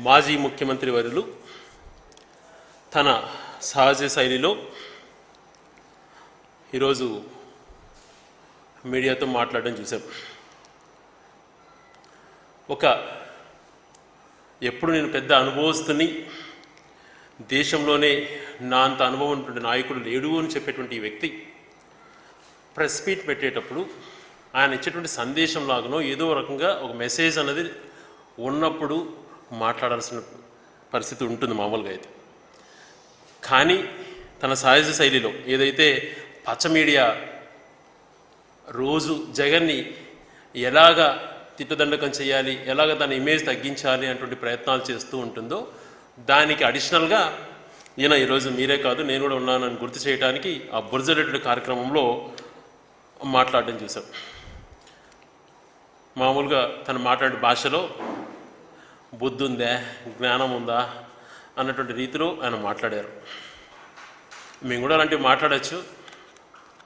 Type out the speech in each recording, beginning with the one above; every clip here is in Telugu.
మాజీ ముఖ్యమంత్రి వర్యులు తన సహజ శైలిలో ఈరోజు మీడియాతో మాట్లాడడం చూసాం. ఎప్పుడు నేను పెద్ద అనుభవస్తుని, దేశంలోనే నా అంత అనుభవం ఉన్నటువంటి నాయకుడు లేడు అని చెప్పేటువంటి వ్యక్తి ప్రెస్ మీట్ పెట్టేటప్పుడు ఆయన ఇచ్చేటువంటి సందేశం లాగానో ఏదో రకంగా ఒక మెసేజ్ అన్నది ఉన్నప్పుడు మాట్లాడాల్సిన పరిస్థితి ఉంటుంది మామూలుగా అయితే. కానీ తన సహజ శైలిలో ఏదైతే పచ్చ మీడియా రోజు జగన్ని ఎలాగా తిట్టుదండకం చేయాలి, ఎలాగ తన ఇమేజ్ తగ్గించాలి అటువంటి ప్రయత్నాలు చేస్తూ ఉంటుందో దానికి అడిషనల్గా ఈరోజు మీరే కాదు నేను కూడా ఉన్నానని గుర్తు చేయడానికి ఆ బురజరెడ్డి కార్యక్రమంలో మాట్లాడడం చూసాం. మామూలుగా తను మాట్లాడే భాషలో బుద్ధి ఉందా, జ్ఞానం ఉందా అన్నటువంటి రీతిలో ఆయన మాట్లాడారు. మేము కూడా అలాంటివి మాట్లాడచ్చు,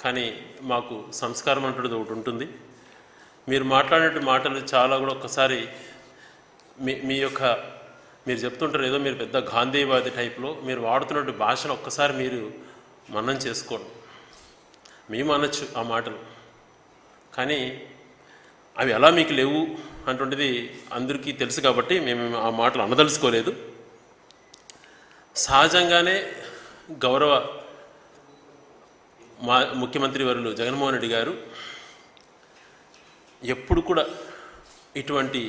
కానీ మాకు సంస్కారం అంటున్నది ఒకటి ఉంటుంది. మీరు మాట్లాడే మాటలు చాలా కూడా ఒక్కసారి మీరు చెప్తుంటారు ఏదో మీరు పెద్ద గాంధీవాది టైప్లో మీరు వాడుతున్నటువంటి భాషను ఒక్కసారి మీరు మననం చేసుకోండి. మేము అనొచ్చు ఆ మాటలు, కానీ అవి ఎలా మీకు లేవు అటువంటిది అందరికీ తెలుసు కాబట్టి మేము ఆ మాటలు అనదలుచుకోలేదు. సహజంగానే గౌరవ ముఖ్యమంత్రి వర్యులు జగన్మోహన్ రెడ్డి గారు ఎప్పుడు కూడా ఇటువంటి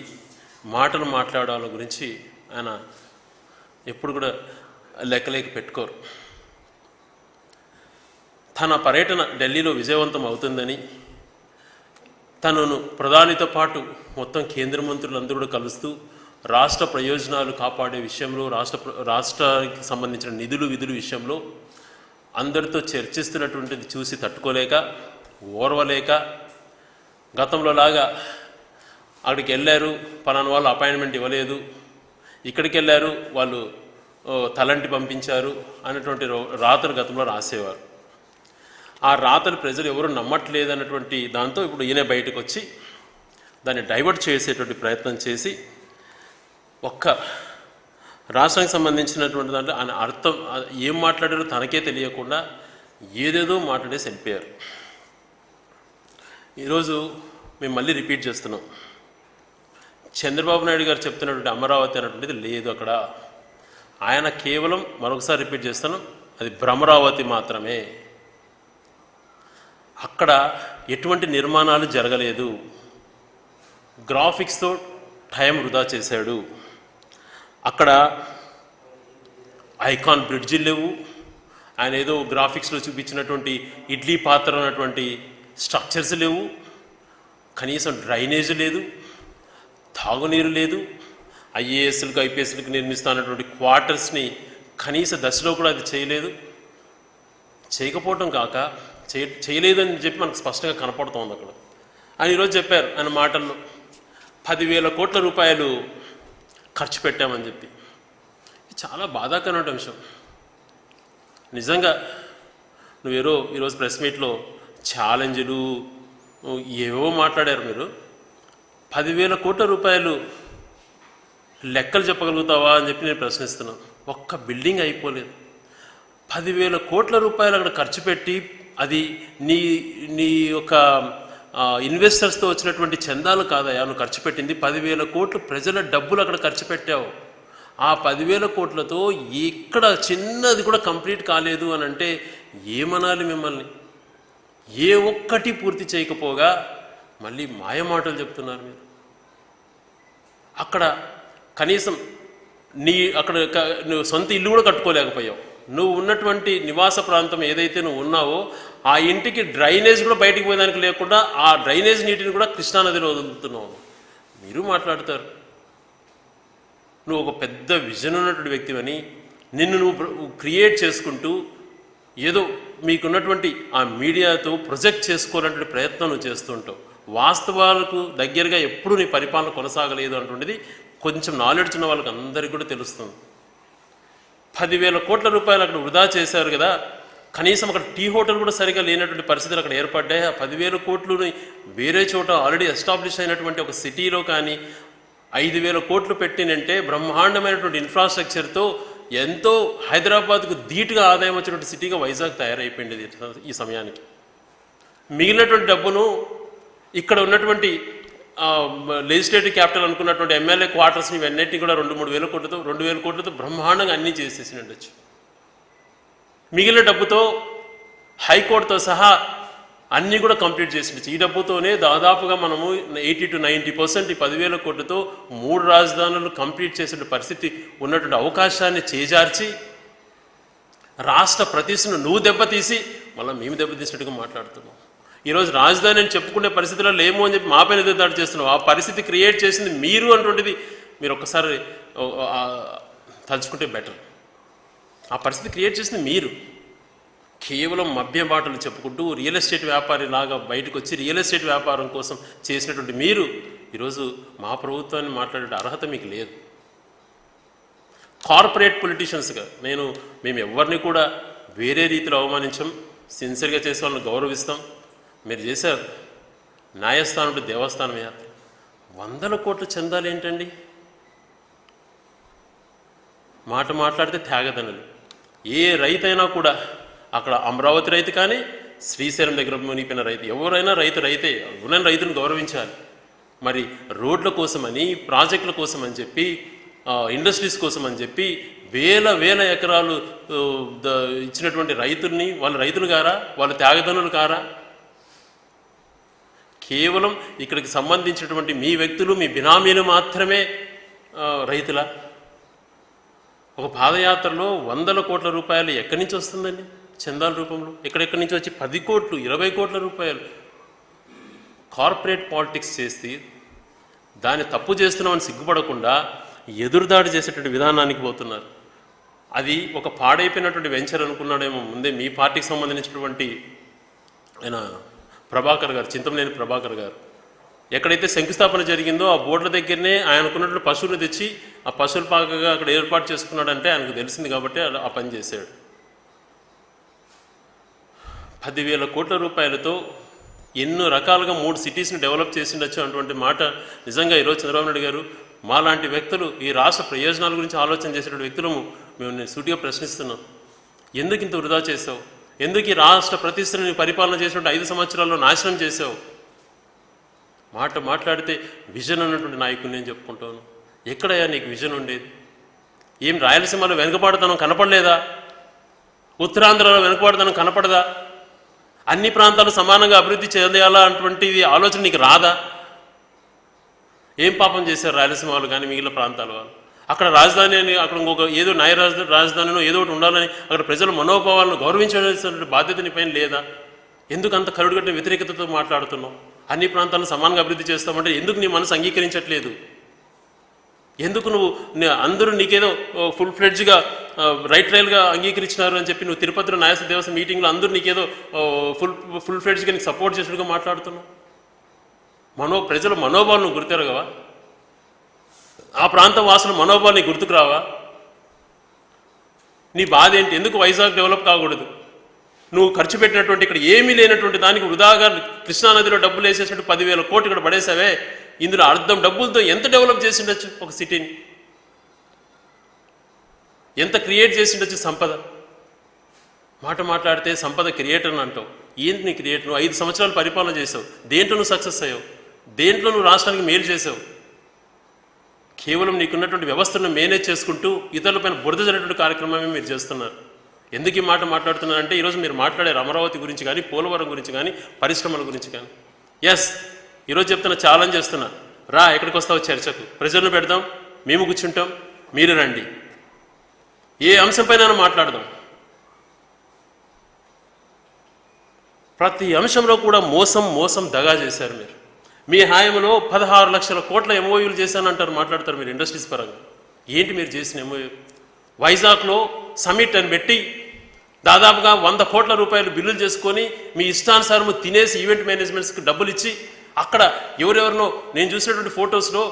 మాటలు మాట్లాడాల గురించి ఆయన ఎప్పుడు కూడా లెక్కలేక పెట్టుకోరు. తన పర్యటన ఢిల్లీలో విజయవంతం అవుతుందని, తనను ప్రధానితో పాటు మొత్తం కేంద్ర మంత్రులందరూ కూడా కలుస్తూ రాష్ట్ర ప్రయోజనాలు కాపాడే విషయంలో, రాష్ట్రానికి సంబంధించిన నిధులు విధులు విషయంలో అందరితో చర్చిస్తున్నటువంటిది చూసి తట్టుకోలేక, ఓర్వలేక, గతంలో లాగా అక్కడికి వెళ్ళారు పలానా వాళ్ళు అపాయింట్మెంట్ ఇవ్వలేదు, ఇక్కడికి వెళ్ళారు వాళ్ళు తలంటి పంపించారు అన్నటువంటి రాతలు గతంలో రాసేవారు. ఆ రాతలు ప్రజలు ఎవరు నమ్మట్లేదు అన్నటువంటి దాంతో ఇప్పుడు ఈయన బయటకు వచ్చి దాన్ని డైవర్ట్ చేసేటువంటి ప్రయత్నం చేసి ఒక్క రాష్ట్రానికి సంబంధించినటువంటి దాంట్లో ఆయన అర్థం ఏం మాట్లాడారో తనకే తెలియకుండా ఏదేదో మాట్లాడేసి వెళ్ళిపోయారు. ఈరోజు మేము మళ్ళీ రిపీట్ చేస్తున్నాం, చంద్రబాబు నాయుడు గారు చెప్తున్నటువంటి అమరావతి అన్నటువంటిది లేదు అక్కడ. ఆయన కేవలం మరొకసారి రిపీట్ చేస్తాను, అది భ్రమరావతి మాత్రమే. అక్కడ ఎటువంటి నిర్మాణాలు జరగలేదు, గ్రాఫిక్స్తో టైం వృధా చేశాడు. అక్కడ ఐకాన్ బ్రిడ్జిలు లేవు, ఆయన ఏదో గ్రాఫిక్స్లో చూపించినటువంటి ఇడ్లీ పాత్ర ఉన్నటువంటి స్ట్రక్చర్స్ లేవు, కనీసం డ్రైనేజ్ లేదు, తాగునీరు లేదు, ఐఏఎస్లకు ఐపీఎస్లకు నిర్మిస్తున్నటువంటి క్వార్టర్స్ని కనీస దశలో కూడా అది చేయలేదు. చేయకపోవటం కాక చేయలేదని చెప్పి మనకు స్పష్టంగా కనపడుతోంది అక్కడ. ఆయన ఈరోజు చెప్పారు ఆయన మాటల్లో 10,000 కోట్ల రూపాయలు ఖర్చు పెట్టామని చెప్పి. చాలా బాధాకరమైన విషయం. నిజంగా నువ్వేరో ఈరోజు ప్రెస్ మీట్లో ఛాలెంజ్లు ఏవో మాట్లాడారు. మీరు 10,000 కోట్ల రూపాయలు లెక్కలు చెప్పగలుగుతావా అని చెప్పి నేను ప్రశ్నిస్తున్నాను. ఒక్క బిల్డింగ్ అయిపోలేదు, 10,000 కోట్ల రూపాయలు అక్కడ ఖర్చు పెట్టి అది నీ యొక్క ఇన్వెస్టర్స్తో వచ్చినటువంటి చందాలు కాదయా నువ్వు ఖర్చు పెట్టింది. 10,000 కోట్లు ప్రజల డబ్బులు అక్కడ ఖర్చు పెట్టావు. ఆ 10,000 కోట్లతో ఎక్కడ చిన్నది కూడా కంప్లీట్ కాలేదు అని అంటే ఏమనాలి మిమ్మల్ని? ఏ ఒక్కటి పూర్తి చేయకపోగా మళ్ళీ మాయమాటలు చెప్తున్నారు మీరు. అక్కడ కనీసం నువ్వు సొంత ఇల్లు కూడా కట్టుకోలేకపోయావు. నువ్వు ఉన్నటువంటి నివాస ప్రాంతం ఏదైతే నువ్వు ఉన్నావో ఆ ఇంటికి డ్రైనేజ్ కూడా బయటికి పోయేదానికి లేకుండా ఆ డ్రైనేజ్ నీటిని కూడా కృష్ణానదిలో వదులుతున్నావు. మీరు మాట్లాడతారు నువ్వు ఒక పెద్ద విజన్ ఉన్నటువంటి వ్యక్తివని, నిన్ను నువ్వు క్రియేట్ చేసుకుంటూ ఏదో మీకున్నటువంటి ఆ మీడియాతో ప్రొజెక్ట్ చేసుకోవాలనే ప్రయత్నం నువ్వు చేస్తుంటావు. వాస్తవాలకు దగ్గరగా ఎప్పుడు నీ పరిపాలన కొనసాగలేదు అంటుండేది కొంచెం నాలెడ్జ్ ఉన్న వాళ్ళకి అందరికీ కూడా తెలుస్తుంది. 10,000 కోట్ల రూపాయలు అక్కడ వృధా చేశారు కదా, కనీసం అక్కడ టీ హోటల్ కూడా సరిగా లేనటువంటి పరిస్థితులు అక్కడ ఏర్పడ్డాయి. ఆ 10,000 కోట్లుని వేరే చోట ఆల్రెడీ ఎస్టాబ్లిష్ అయినటువంటి ఒక సిటీలో కానీ 5,000 కోట్లు పెట్టినంటే బ్రహ్మాండమైనటువంటి ఇన్ఫ్రాస్ట్రక్చర్తో ఎంతో హైదరాబాద్కు ధీటుగా ఆదాయం వచ్చినటువంటి సిటీగా వైజాగ్ తయారైపోయింది ఈ సమయానికి. మిగిలినటువంటి డబ్బును ఇక్కడ ఉన్నటువంటి లెజిస్లేటివ్ క్యాపిటల్ అనుకున్నటువంటి ఎమ్మెల్యే క్వార్టర్స్ని ఇవన్నిటిని కూడా 2,000 కోట్లతో బ్రహ్మాండంగా అన్నీ చేసేసి ఉండొచ్చు. మిగిలిన డబ్బుతో హైకోర్టుతో సహా అన్నీ కూడా కంప్లీట్ చేసిండొచ్చు. ఈ డబ్బుతోనే దాదాపుగా మనము 80 to 90% 10,000 కోట్లతో 3 రాజధానులు కంప్లీట్ చేసే పరిస్థితి ఉన్నటువంటి అవకాశాన్ని చేజార్చి రాష్ట్ర ప్రతిష్టను నువ్వు దెబ్బతీసి మళ్ళీ మేము దెబ్బతీసినట్టుగా మాట్లాడుతున్నాం. ఈరోజు రాజధాని అని చెప్పుకునే పరిస్థితుల్లో లేము అని చెప్పి మా పైన ఎదురుదాడి చేస్తున్నాం. ఆ పరిస్థితి క్రియేట్ చేసింది మీరు అటువంటిది మీరు ఒక్కసారి తలుచుకుంటే బెటర్. ఆ పరిస్థితి క్రియేట్ చేసింది మీరు. కేవలం మభ్య మాటలు చెప్పుకుంటూ రియల్ ఎస్టేట్ వ్యాపారి లాగా బయటకు వచ్చి రియల్ ఎస్టేట్ వ్యాపారం కోసం చేసినటువంటి మీరు ఈరోజు మా ప్రభుత్వాన్ని మాట్లాడే అర్హత మీకు లేదు. కార్పొరేట్ పొలిటీషియన్స్గా మేము ఎవరిని కూడా వేరే రీతిలో అవమానించాం. సిన్సియర్గా చేసే వాళ్ళని గౌరవిస్తాం. మీరు చేశారు న్యాయస్థానం టు దేవస్థానం యాత్ర. 100 కోట్ల చందాలు ఏంటండి? మాట మాట్లాడితే త్యాగదనులు. ఏ రైతైనా కూడా అక్కడ అమరావతి రైతు కానీ శ్రీశైలం దగ్గర మునిగిపోయిన రైతు ఎవరైనా రైతే ఉన్న రైతును గౌరవించాలి. మరి రోడ్ల కోసమని ప్రాజెక్టుల కోసం అని చెప్పి ఇండస్ట్రీస్ కోసం అని చెప్పి వేల ఎకరాలు ఇచ్చినటువంటి రైతుల్ని వాళ్ళు రైతులు కారా? వాళ్ళు త్యాగదనులు కారా? కేవలం ఇక్కడికి సంబంధించినటువంటి మీ వ్యక్తులు మీ బినామీలు మాత్రమే రైతుల ఒక పాదయాత్రలో 100 కోట్ల రూపాయలు ఎక్కడి నుంచి వస్తుందండి? చందాల రూపంలో ఎక్కడెక్కడి నుంచి వచ్చి 10 కోట్లు 20 కోట్ల రూపాయలు కార్పొరేట్ పాలిటిక్స్ చేసి దాన్ని తప్పు చేస్తున్నామని సిగ్గుపడకుండా ఎదురుదాడి చేసేటువంటి విధానానికి పోతున్నారు. అది ఒక పాడైపోయినటువంటి వెంచర్ అనుకున్నాడేమో ముందే. మీ పార్టీకి సంబంధించినటువంటి ఆయన ప్రభాకర్ గారు, చింతమనేని ప్రభాకర్ గారు ఎక్కడైతే శంకుస్థాపన జరిగిందో ఆ బోర్డుల దగ్గరనే ఆయనకున్నట్లు పశువులు తెచ్చి ఆ పశువుల పాకగా అక్కడ ఏర్పాటు చేసుకున్నాడంటే ఆయనకు తెలిసింది కాబట్టి ఆ పని చేశాడు. 10,000 కోట్ల రూపాయలతో ఎన్నో రకాలుగా 3 సిటీస్ని డెవలప్ చేసిండొచ్చు అటువంటి మాట నిజంగా ఈరోజు చంద్రబాబు నాయుడు గారు మాలాంటి వ్యక్తులు ఈ రాష్ట్ర ప్రయోజనాల గురించి ఆలోచన చేసేటువంటి వ్యక్తులము మేము సూటిగా ప్రశ్నిస్తున్నాం. ఎందుకు ఇంత వృధా చేసావు? ఎందుకు ఈ రాష్ట్ర ప్రతిష్టని పరిపాలన చేసినట్టు 5 సంవత్సరాల్లో నాశనం చేసావు? మాట్లాడితే విజన్ అన్నటువంటి నాయకుడిని నేను చెప్పుకుంటాను. ఎక్కడయ్యా నీకు విజన్ ఉండేది? ఏం రాయలసీమలో వెనుకబాటుతనం కనపడలేదా? ఉత్తరాంధ్రలో వెనుకబాటుతనం కనపడదా? అన్ని ప్రాంతాలు సమానంగా అభివృద్ధి చెందేయాలా అటువంటిది ఆలోచన నీకు రాదా? ఏం పాపం చేశారు రాయలసీమ వాళ్ళు కానీ మిగిలిన ప్రాంతాల వాళ్ళు? అక్కడ రాజధాని అని అక్కడ ఇంకొక ఏదో న్యాయ రాజధానిలో ఏదో ఒకటి ఉండాలని అక్కడ ప్రజల మనోభావాలను గౌరవించాల్సిన బాధ్యత నీ పైన లేదా? ఎందుకు అంత కరుడుగట్టిన వ్యతిరేకతతో మాట్లాడుతున్నావు? అన్ని ప్రాంతాలను సమానంగా అభివృద్ధి చేస్తామంటే ఎందుకు నీ మనసు అంగీకరించట్లేదు? ఎందుకు అందరూ నీకేదో ఫుల్ ఫ్లెడ్జ్గా రైల్గా అంగీకరించినారు అని చెప్పి నువ్వు తిరుపతిలో న్యాయ దేవస్థానం మీటింగ్లో అందరూ నీకేదో ఫుల్ ఫ్లెడ్జ్గా నీకు సపోర్ట్ చేసినట్టుగా మాట్లాడుతున్నావు? ప్రజల మనోభావాలు నువ్వు గుర్తెరగవా? ఆ ప్రాంతం వాసుల మనోభావాలు నీకు గుర్తుకు రావా? నీ బాధ ఏంటి? ఎందుకు వైజాగ్ డెవలప్ కాకూడదు? నువ్వు ఖర్చు పెట్టినటువంటి ఇక్కడ ఏమీ లేనటువంటి దానికి వృధాగా కృష్ణానదిలో డబ్బులు వేసేసినట్టు 10,000 కోట్లు ఇక్కడ పడేసావే. ఇందులో అర్థం డబ్బులతో ఎంత డెవలప్ చేసిండొచ్చు ఒక సిటీని? ఎంత క్రియేట్ చేసిండొచ్చు సంపద? మాట్లాడితే సంపద క్రియేటర్ అని అంటావు. ఏంటి నీ క్రియేటర్? నువ్వు 5 సంవత్సరాలు పరిపాలన చేసావు. దేంట్లో నువ్వు సక్సెస్ అయ్యావు? దేంట్లో నువ్వు రాష్ట్రానికి మేలు చేసావు? కేవలం నీకున్నటువంటి వ్యవస్థను మేనేజ్ చేసుకుంటూ ఇతరులపైన బురద జరిగినటువంటి కార్యక్రమమే మీరు చేస్తున్నారు. ఎందుకు ఈ మాట్లాడుతున్నారంటే ఈరోజు మీరు మాట్లాడారు అమరావతి గురించి కానీ పోలవరం గురించి కానీ పరిశ్రమల గురించి కానీ. ఎస్, ఈరోజు చెప్తున్నా, ఛాలెంజ్ చేస్తున్నా, రా ఎక్కడికి వస్తావు చర్చకు, ప్రజలను పెడదాం, మేము కూర్చుంటాం, మీరు రండి, ఏ అంశంపైన మాట్లాడదాం. ప్రతి అంశంలో కూడా మోసం దగా చేశారు మీరు. మీ హాయంలో 16 లక్షల కోట్ల ఎంఓయూలు చేశానంటారు, మాట్లాడతారు మీరు ఇండస్ట్రీస్ పరంగా. ఏంటి మీరు చేసిన ఎంఓయూ? వైజాగ్లో సమిట్ అని పెట్టి దాదాపుగా 100 కోట్ల రూపాయలు బిల్లులు చేసుకొని మీ ఇష్టానుసారము తినేసి ఈవెంట్ మేనేజ్మెంట్స్కి డబ్బులు ఇచ్చి అక్కడ ఎవరెవరినో నేను చూసినటువంటి ఫొటోస్లో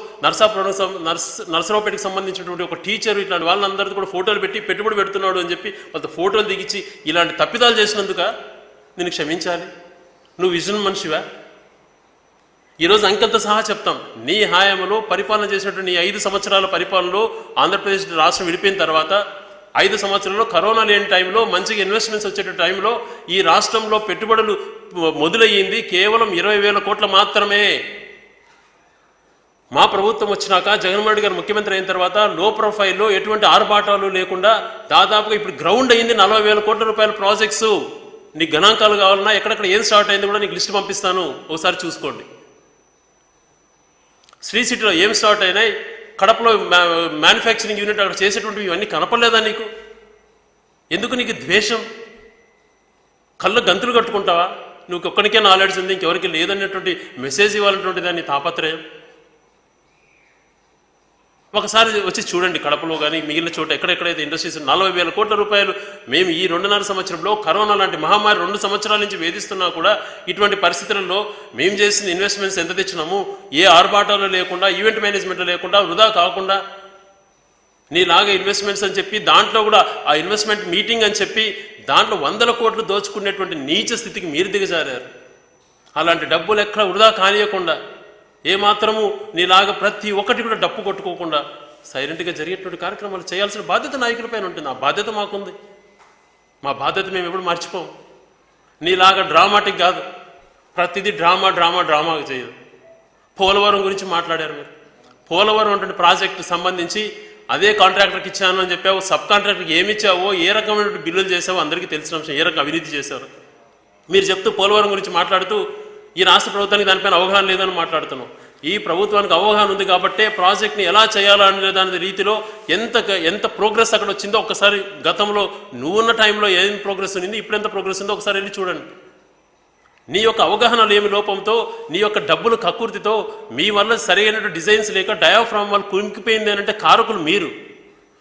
నర్సరావుపేటకి సంబంధించినటువంటి ఒక టీచరు ఇట్లాంటి వాళ్ళందరితో కూడా ఫోటోలు పెట్టి పెట్టుబడి పెడుతున్నాడు అని చెప్పి వాళ్ళ ఫోటోలు దిగించి ఇలాంటి తప్పిదాలు చేసినందుక నేను క్షమించాలి? నువ్వు విజన్ మనిషివా? ఈరోజు అంకెలతో సహా చెప్తాం. నీ హాయంలో పరిపాలన చేసినటువంటి నీ 5 సంవత్సరాల పరిపాలనలో ఆంధ్రప్రదేశ్ రాష్ట్రం విడిపోయిన తర్వాత 5 సంవత్సరాల్లో కరోనా లేని టైంలో మంచిగా ఇన్వెస్ట్మెంట్స్ వచ్చే టైంలో ఈ రాష్ట్రంలో పెట్టుబడులు మొదలయ్యింది కేవలం 20,000 కోట్ల మాత్రమే. మా ప్రభుత్వం వచ్చినాక జగన్మోహన్ రెడ్డి గారు ముఖ్యమంత్రి అయిన తర్వాత లో ప్రొఫైల్లో ఎటువంటి ఆర్భాటాలు లేకుండా దాదాపుగా ఇప్పుడు గ్రౌండ్ అయింది 40,000 కోట్ల రూపాయల ప్రాజెక్ట్స్. నీకు గణాంకాలు కావాలన్నా ఎక్కడెక్కడ ఏం స్టార్ట్ అయింది కూడా నీకు లిస్ట్ పంపిస్తాను, ఒకసారి చూసుకోండి. శ్రీ సిటీలో ఏం స్టార్ట్ అయినాయి, కడపలో మ్యానుఫ్యాక్చరింగ్ యూనిట్ అక్కడ చేసేటువంటివి ఇవన్నీ కనపడలేదా నీకు? ఎందుకు నీకు ద్వేషం? కళ్ళు గంతులు కట్టుకుంటావా? నువ్వు ఒక్కడికే నాలెడ్జ్ ఉంది, ఇంకెవరికి లేదనేటువంటి మెసేజ్ ఇవ్వాలన్నటువంటి దాన్ని తాపత్రయం. ఒకసారి వచ్చి చూడండి, కడపలో కానీ మిగిలిన చోట ఎక్కడెక్కడైతే ఇండస్ట్రీస్ 40,000 కోట్ల రూపాయలు మేము ఈ 2.5 సంవత్సరంలో కరోనా లాంటి మహమ్మారి 2 సంవత్సరాల నుంచి వేధిస్తున్నా కూడా ఇటువంటి పరిస్థితుల్లో మేము చేసిన ఇన్వెస్ట్మెంట్స్ ఎంత తెచ్చినాము, ఏ ఆర్భాటాలు లేకుండా, ఈవెంట్ మేనేజ్మెంట్ లేకుండా, వృధా కాకుండా నీలాగా ఇన్వెస్ట్మెంట్స్ అని చెప్పి దాంట్లో కూడా ఆ ఇన్వెస్ట్మెంట్ మీటింగ్ అని చెప్పి దాంట్లో 100 కోట్లు దోచుకునేటువంటి నీచ స్థితికి మీరు దిగజారారు. అలాంటి డబ్బులు ఎక్కడ వృధా కానియకుండా ఏమాత్రము నీలాగా ప్రతి ఒక్కటి కూడా డప్పు కొట్టుకోకుండా సైలెంట్గా జరిగేటువంటి కార్యక్రమాలు చేయాల్సిన బాధ్యత నాయకులపైన ఉంటుంది. ఆ బాధ్యత మాకుంది. మా బాధ్యత మేము ఎప్పుడు మర్చిపోము. నీలాగా డ్రామాటిక్ కాదు, ప్రతిదీ డ్రామా చేయదు. పోలవరం గురించి మాట్లాడారు మీరు. పోలవరం అంటే ప్రాజెక్టు సంబంధించి అదే కాంట్రాక్టర్కి ఇచ్చాను అని చెప్పావు. సబ్ కాంట్రాక్టర్కి ఏమి ఇచ్చావో, ఏ రకమైన బిల్లులు చేసావో అందరికీ తెలిసిన అంశం. ఏ రకం అవినీతి చేశారు మీరు చెప్తూ పోలవరం గురించి మాట్లాడుతూ ఈ రాష్ట్ర ప్రభుత్వానికి దానిపైన అవగాహన లేదని మాట్లాడుతున్నాం. ఈ ప్రభుత్వానికి అవగాహన ఉంది కాబట్టే ప్రాజెక్ట్ని ఎలా చేయాలనే దాని రీతిలో ఎంత ప్రోగ్రెస్ అక్కడ వచ్చిందో ఒక్కసారి గతంలో నువ్వున్న టైంలో ఏం ప్రోగ్రెస్ ఉంది, ఇప్పుడు ఎంత ప్రోగ్రెస్ ఉందో ఒకసారి వెళ్ళి చూడండి. నీ యొక్క అవగాహన లేమి లోపంతో, నీ యొక్క డబ్బులు కక్కుర్తితో, మీ వల్ల సరైన డిజైన్స్ లేక డయాఫ్రామ్ వాళ్ళు కుంగిపోయింది అని అంటే కారకులు మీరు.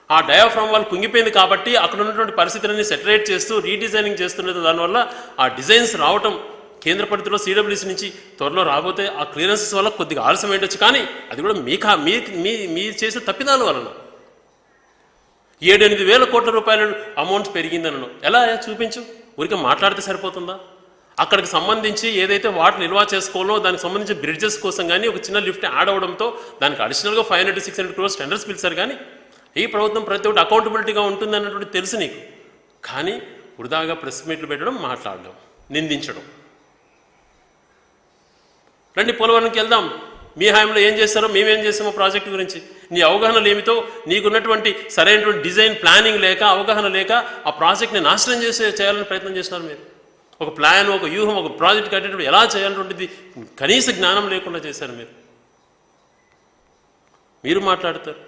ఆ డయాఫ్రామ్ వాళ్ళు కుంగిపోయింది కాబట్టి అక్కడ ఉన్నటువంటి పరిస్థితులన్నీ సెటరేట్ చేస్తూ రీడిజైనింగ్ చేస్తున్నది. దానివల్ల ఆ డిజైన్స్ రావటం కేంద్ర పరిధిలో సిడబ్ల్యూసీ నుంచి త్వరలో రాబోతే ఆ క్లియరెన్సెస్ వల్ల కొద్దిగా ఆలస్యం ఏంటొచ్చు, కానీ అది కూడా మీరు చేసే తప్పిదాల వలన 7-8 వేల కోట్ల రూపాయల అమౌంట్ పెరిగిందనను ఎలా చూపించు? ఊరికే మాట్లాడితే సరిపోతుందా? అక్కడికి సంబంధించి ఏదైతే వాటర్ నిల్వ చేసుకోవాలో దానికి సంబంధించి బ్రిడ్జెస్ కోసం కానీ ఒక చిన్న లిఫ్ట్ యాడ్ అవ్వడంతో దానికి అడిషనల్గా 500-600 crores టెండర్స్ పిలిచారు. కానీ ఈ ప్రభుత్వం ప్రతి ఒక్కటి అకౌంటబిలిటీగా ఉంటుంది అన్నటువంటి తెలుసు నీకు. కానీ వృధాగా ప్రెస్ మీట్లు పెట్టడం, మాట్లాడడం, నిందించడం. రండి పోలవరంకి వెళ్దాం. మీ హాయంలో ఏం చేస్తారో మేమేం చేస్తామో ప్రాజెక్టు గురించి నీ అవగాహనలు ఏమిటో, నీకున్నటువంటి సరైనటువంటి డిజైన్ ప్లానింగ్ లేక, అవగాహన లేక ఆ ప్రాజెక్ట్ని నాశనం చేయాలని ప్రయత్నం చేస్తున్నారు మీరు. ఒక ప్లాన్, ఒక వ్యూహం, ఒక ప్రాజెక్ట్ కట్టేటప్పుడు ఎలా చేయాలన్నటువంటిది కనీస జ్ఞానం లేకుండా చేశారు మీరు మాట్లాడతారు.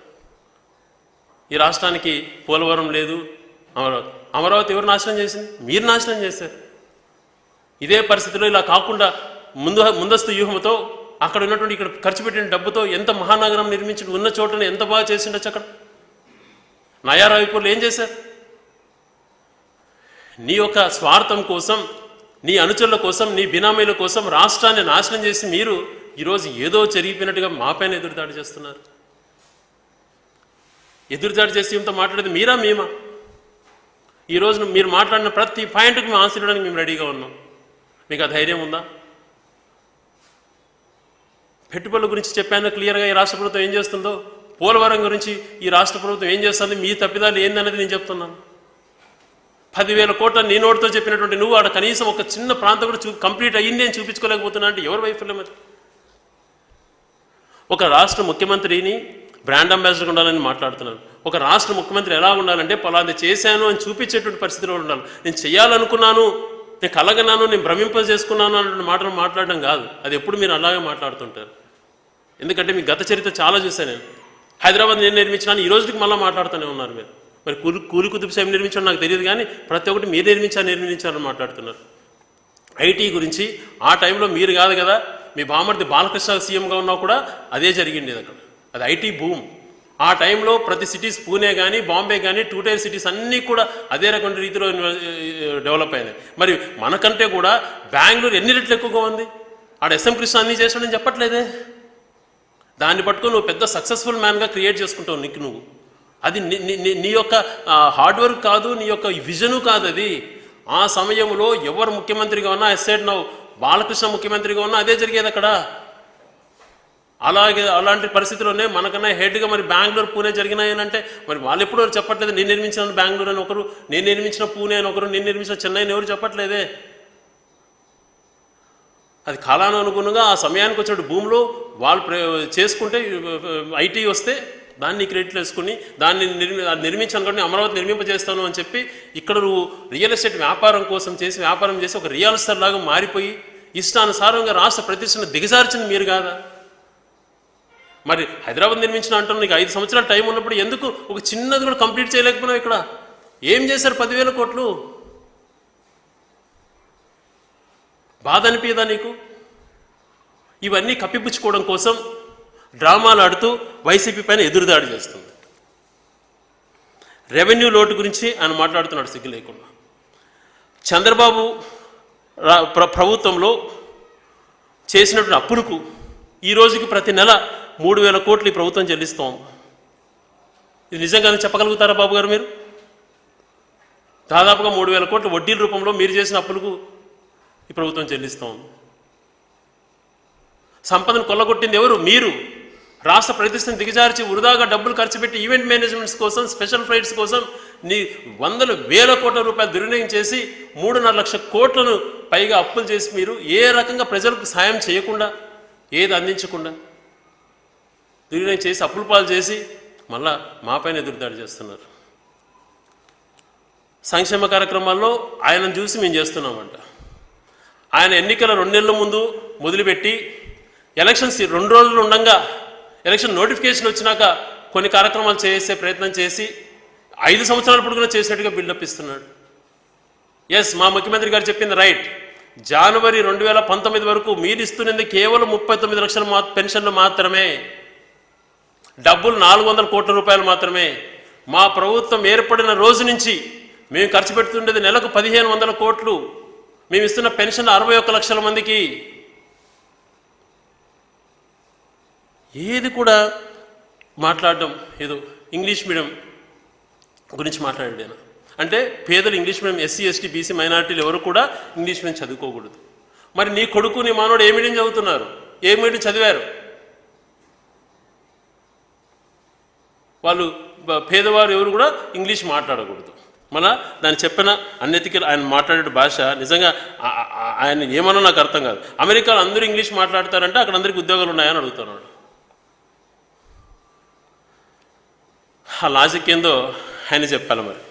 ఈ రాష్ట్రానికి పోలవరం లేదు, అమరావతి ఎవరు నాశనం చేసింది? మీరు నాశనం చేశారు. ఇదే పరిస్థితిలో ఇలా కాకుండా ముందస్తు వ్యూహంతో అక్కడ ఉన్నటువంటి ఇక్కడ ఖర్చు పెట్టిన డబ్బుతో ఎంత మహానగరం నిర్మించి ఉన్న చోటను ఎంత బాగా చేసిండొచ్చు. అక్కడ నయారావిపూర్లో ఏం చేశారు? నీ యొక్క స్వార్థం కోసం, నీ అనుచరుల కోసం, నీ బినామీల కోసం రాష్ట్రాన్ని నాశనం చేసి మీరు ఈరోజు ఏదో జరిగిపోయినట్టుగా మాపైన ఎదురుదాడి చేస్తున్నారు. ఎదురుదాడి చేసి ఇంత మాట్లాడేది మీరా మేమా? ఈరోజు మీరు మాట్లాడిన ప్రతి పాయింట్కి మేము ఆన్సర్ ఇవ్వడానికి మేము రెడీగా ఉన్నాం. మీకు ఆ ధైర్యం ఉందా? పెట్టుబడుల గురించి చెప్పాను క్లియర్గా. ఈ రాష్ట్ర ప్రభుత్వం ఏం చేస్తుందో, పోలవరం గురించి ఈ రాష్ట్ర ప్రభుత్వం ఏం చేస్తుంది, మీ తప్పిదాలు ఏందనేది నేను చెప్తున్నాను. 10,000 కోట్ల నీ నోటితో చెప్పినటువంటి నువ్వు ఆడ కనీసం ఒక చిన్న ప్రాంతం కూడా కంప్లీట్ అయ్యింది అని చూపించుకోలేకపోతున్నా అంటే ఎవరు వైఫల్యం? మరి ఒక రాష్ట్ర ముఖ్యమంత్రిని బ్రాండ్ అంబాసిడర్ ఉండాలని మాట్లాడుతున్నాను. ఒక రాష్ట్ర ముఖ్యమంత్రి ఎలా ఉండాలంటే పలానా చేశాను అని చూపించేటువంటి పరిస్థితిలో ఉండాలి. నేను చేయాలనుకున్నాను, నేను కలగన్నాను, నేను భ్రమింపజేసుకున్నాను అన్నటువంటి మాటలు మాట్లాడడం కాదు. అది ఎప్పుడు మీరు అలాగే మాట్లాడుతుంటారు. ఎందుకంటే మీ గత చరిత్ర చాలా చూశాను నేను. హైదరాబాద్ నేను నిర్మించాను, ఈ రోజుకి మళ్ళీ మాట్లాడుతూనే ఉన్నారు మీరు. మరి కూలి కుతుబ్ షాహీ నిర్మించడం నాకు తెలియదు, కానీ ప్రతి ఒక్కటి మీరు నిర్మించాలని మాట్లాడుతున్నారు. ఐటీ గురించి ఆ టైంలో మీరు కాదు కదా, మీ బామర్ది బాలకృష్ణ సీఎంగా ఉన్నా కూడా అదే జరిగింది అక్కడ. అది ఐటీ భూమ్. ఆ టైంలో ప్రతి సిటీస్, పూణే కానీ, బాంబే కానీ, 2 tier సిటీస్ అన్నీ కూడా అదే రకమైన రీతిలో డెవలప్ అయినాయి. మరి మనకంటే కూడా బెంగళూరు ఎన్ని రెట్లు ఎక్కువగా ఉంది. ఆడ ఎస్ఎం కృష్ణ అన్నీ చేసాడని చెప్పట్లేదే. దాన్ని పట్టుకొని నువ్వు పెద్ద సక్సెస్ఫుల్ మ్యాన్గా క్రియేట్ చేసుకుంటావు నీకు నువ్వు. అది నీ యొక్క హార్డ్ వర్క్ కాదు, నీ యొక్క విజను కాదు. అది ఆ సమయంలో ఎవరు ముఖ్యమంత్రిగా ఉన్నా ఎస్సైడ్ నవ్వు, బాలకృష్ణ ముఖ్యమంత్రిగా ఉన్నా అదే జరిగేది అక్కడ. అలాగే అలాంటి పరిస్థితుల్లోనే మనకన్నా హెడ్గా మరి బెంగళూరు పూణే జరిగినాయని అంటే మరి వాళ్ళు ఎప్పుడు చెప్పట్లేదు. నేను నిర్మించిన బెంగళూరు అని ఒకరు, నేను నిర్మించిన పూణే అని ఒకరు, నేను నిర్మించిన చెన్నై అని ఎవరు చెప్పట్లేదే. అది కాలానుగుణంగా ఆ సమయానికి వచ్చే భూమిలో వాళ్ళు చేసుకుంటే ఐటీ వస్తే దాన్ని క్రెడిట్లు వేసుకుని దాన్ని నిర్మించానుకోండి, అమరావతి నిర్మింపజేస్తాను అని చెప్పి ఇక్కడ నువ్వు రియల్ ఎస్టేట్ వ్యాపారం కోసం చేసి వ్యాపారం చేసి ఒక రియల్ ఎస్టేట్ లాగా మారిపోయి ఇష్టానుసారంగా రాష్ట్ర ప్రతిష్టను దిగజార్చింది మీరు కాదా? మరి హైదరాబాద్ నిర్మించిన అంటున్నా, నీకు 5 సంవత్సరాల టైం ఉన్నప్పుడు ఎందుకు ఒక చిన్నది కూడా కంప్లీట్ చేయలేకపోయినావు? ఇక్కడ ఏం చేశారు? 10,000 కోట్లు. బాధ అనిపించదా నీకు? ఇవన్నీ కప్పిపుచ్చుకోవడం కోసం డ్రామాలు ఆడుతూ వైసీపీ పైన ఎదురుదాడి చేస్తుంది. రెవెన్యూ లోటు గురించి ఆయన మాట్లాడుతున్నాడు సిగ్గు లేకుండా. చంద్రబాబు ప్రభుత్వంలో చేసినటువంటి అప్పులకు ఈ రోజుకి ప్రతి నెల 3,000 కోట్లు ఈ ప్రభుత్వం చెల్లిస్తాం. ఇది నిజంగానే చెప్పగలుగుతారా బాబు గారు మీరు? దాదాపుగా 3,000 కోట్ల వడ్డీల రూపంలో మీరు చేసిన అప్పులకు ఈ ప్రభుత్వం చెల్లిస్తాం. సంపదను కొల్లగొట్టింది ఎవరు? మీరు. రాష్ట్ర ప్రతిష్టను దిగజార్చి వృధాగా డబ్బులు ఖర్చు పెట్టి ఈవెంట్ మేనేజ్మెంట్స్ కోసం, స్పెషల్ ఫ్లైట్స్ కోసం నీ 100,000 కోట్ల రూపాయలు దుర్వినియోగం చేసి 3.5 లక్షల కోట్లను పైగా అప్పులు చేసి మీరు ఏ రకంగా ప్రజలకు సాయం చేయకుండా, ఏది అందించకుండా దుర్వినియోగం చేసి అప్పుల పాలు చేసి మళ్ళా మాపైన ఎదురుదాడి చేస్తున్నారు. సంక్షేమ కార్యక్రమాల్లో ఆయనను చూసి మేము చేస్తున్నామంట. ఆయన ఎన్నికల 2 నెలల ముందు మొదలుపెట్టి ఎలక్షన్స్ 2 రోజులు ఉండగా ఎలక్షన్ నోటిఫికేషన్ వచ్చినాక కొన్ని కార్యక్రమాలు చేసే ప్రయత్నం చేసి 5 సంవత్సరాల పొడుగునా చేసినట్టుగా బిల్డప్ ఇస్తున్నాడు. ఎస్, మా ముఖ్యమంత్రి గారు చెప్పింది రైట్. జనవరి 2019 వరకు మీరు ఇస్తున్నది కేవలం 39 లక్షల పెన్షన్లు మాత్రమే, డబ్బులు 400 కోట్ల రూపాయలు మాత్రమే. మా ప్రభుత్వం ఏర్పడిన రోజు నుంచి మేము ఖర్చు పెడుతుండేది నెలకు 1,500 కోట్లు. మేము ఇస్తున్న పెన్షన్ 61 లక్షల మందికి. ఏది కూడా మాట్లాడడం ఏదో ఇంగ్లీష్ మీడియం గురించి మాట్లాడాను అంటే పేదలు English medium, SC ST BC మైనారిటీలు ఎవరు కూడా ఇంగ్లీష్ మీడియం చదువుకోకూడదు. మరి నీ కొడుకు నీ మానవుడు ఏ మీడియం చదువుతున్నారు? ఏ మీడియం చదివారు? వాళ్ళు పేదవారు ఎవరు కూడా ఇంగ్లీష్ మాట్లాడకూడదు. మళ్ళా దాన్ని చెప్పిన అన్ఎథికల్ ఆయన మాట్లాడే భాష నిజంగా ఆయన ఏమన్నా నాకు అర్థం కాదు. అమెరికాలో అందరూ ఇంగ్లీష్ మాట్లాడతారంటే అక్కడ అందరికీ ఉద్యోగాలు ఉన్నాయని అడుగుతున్నాడు. ఆ లాజిక్ ఏందో ఆయన చెప్పాలి. మరి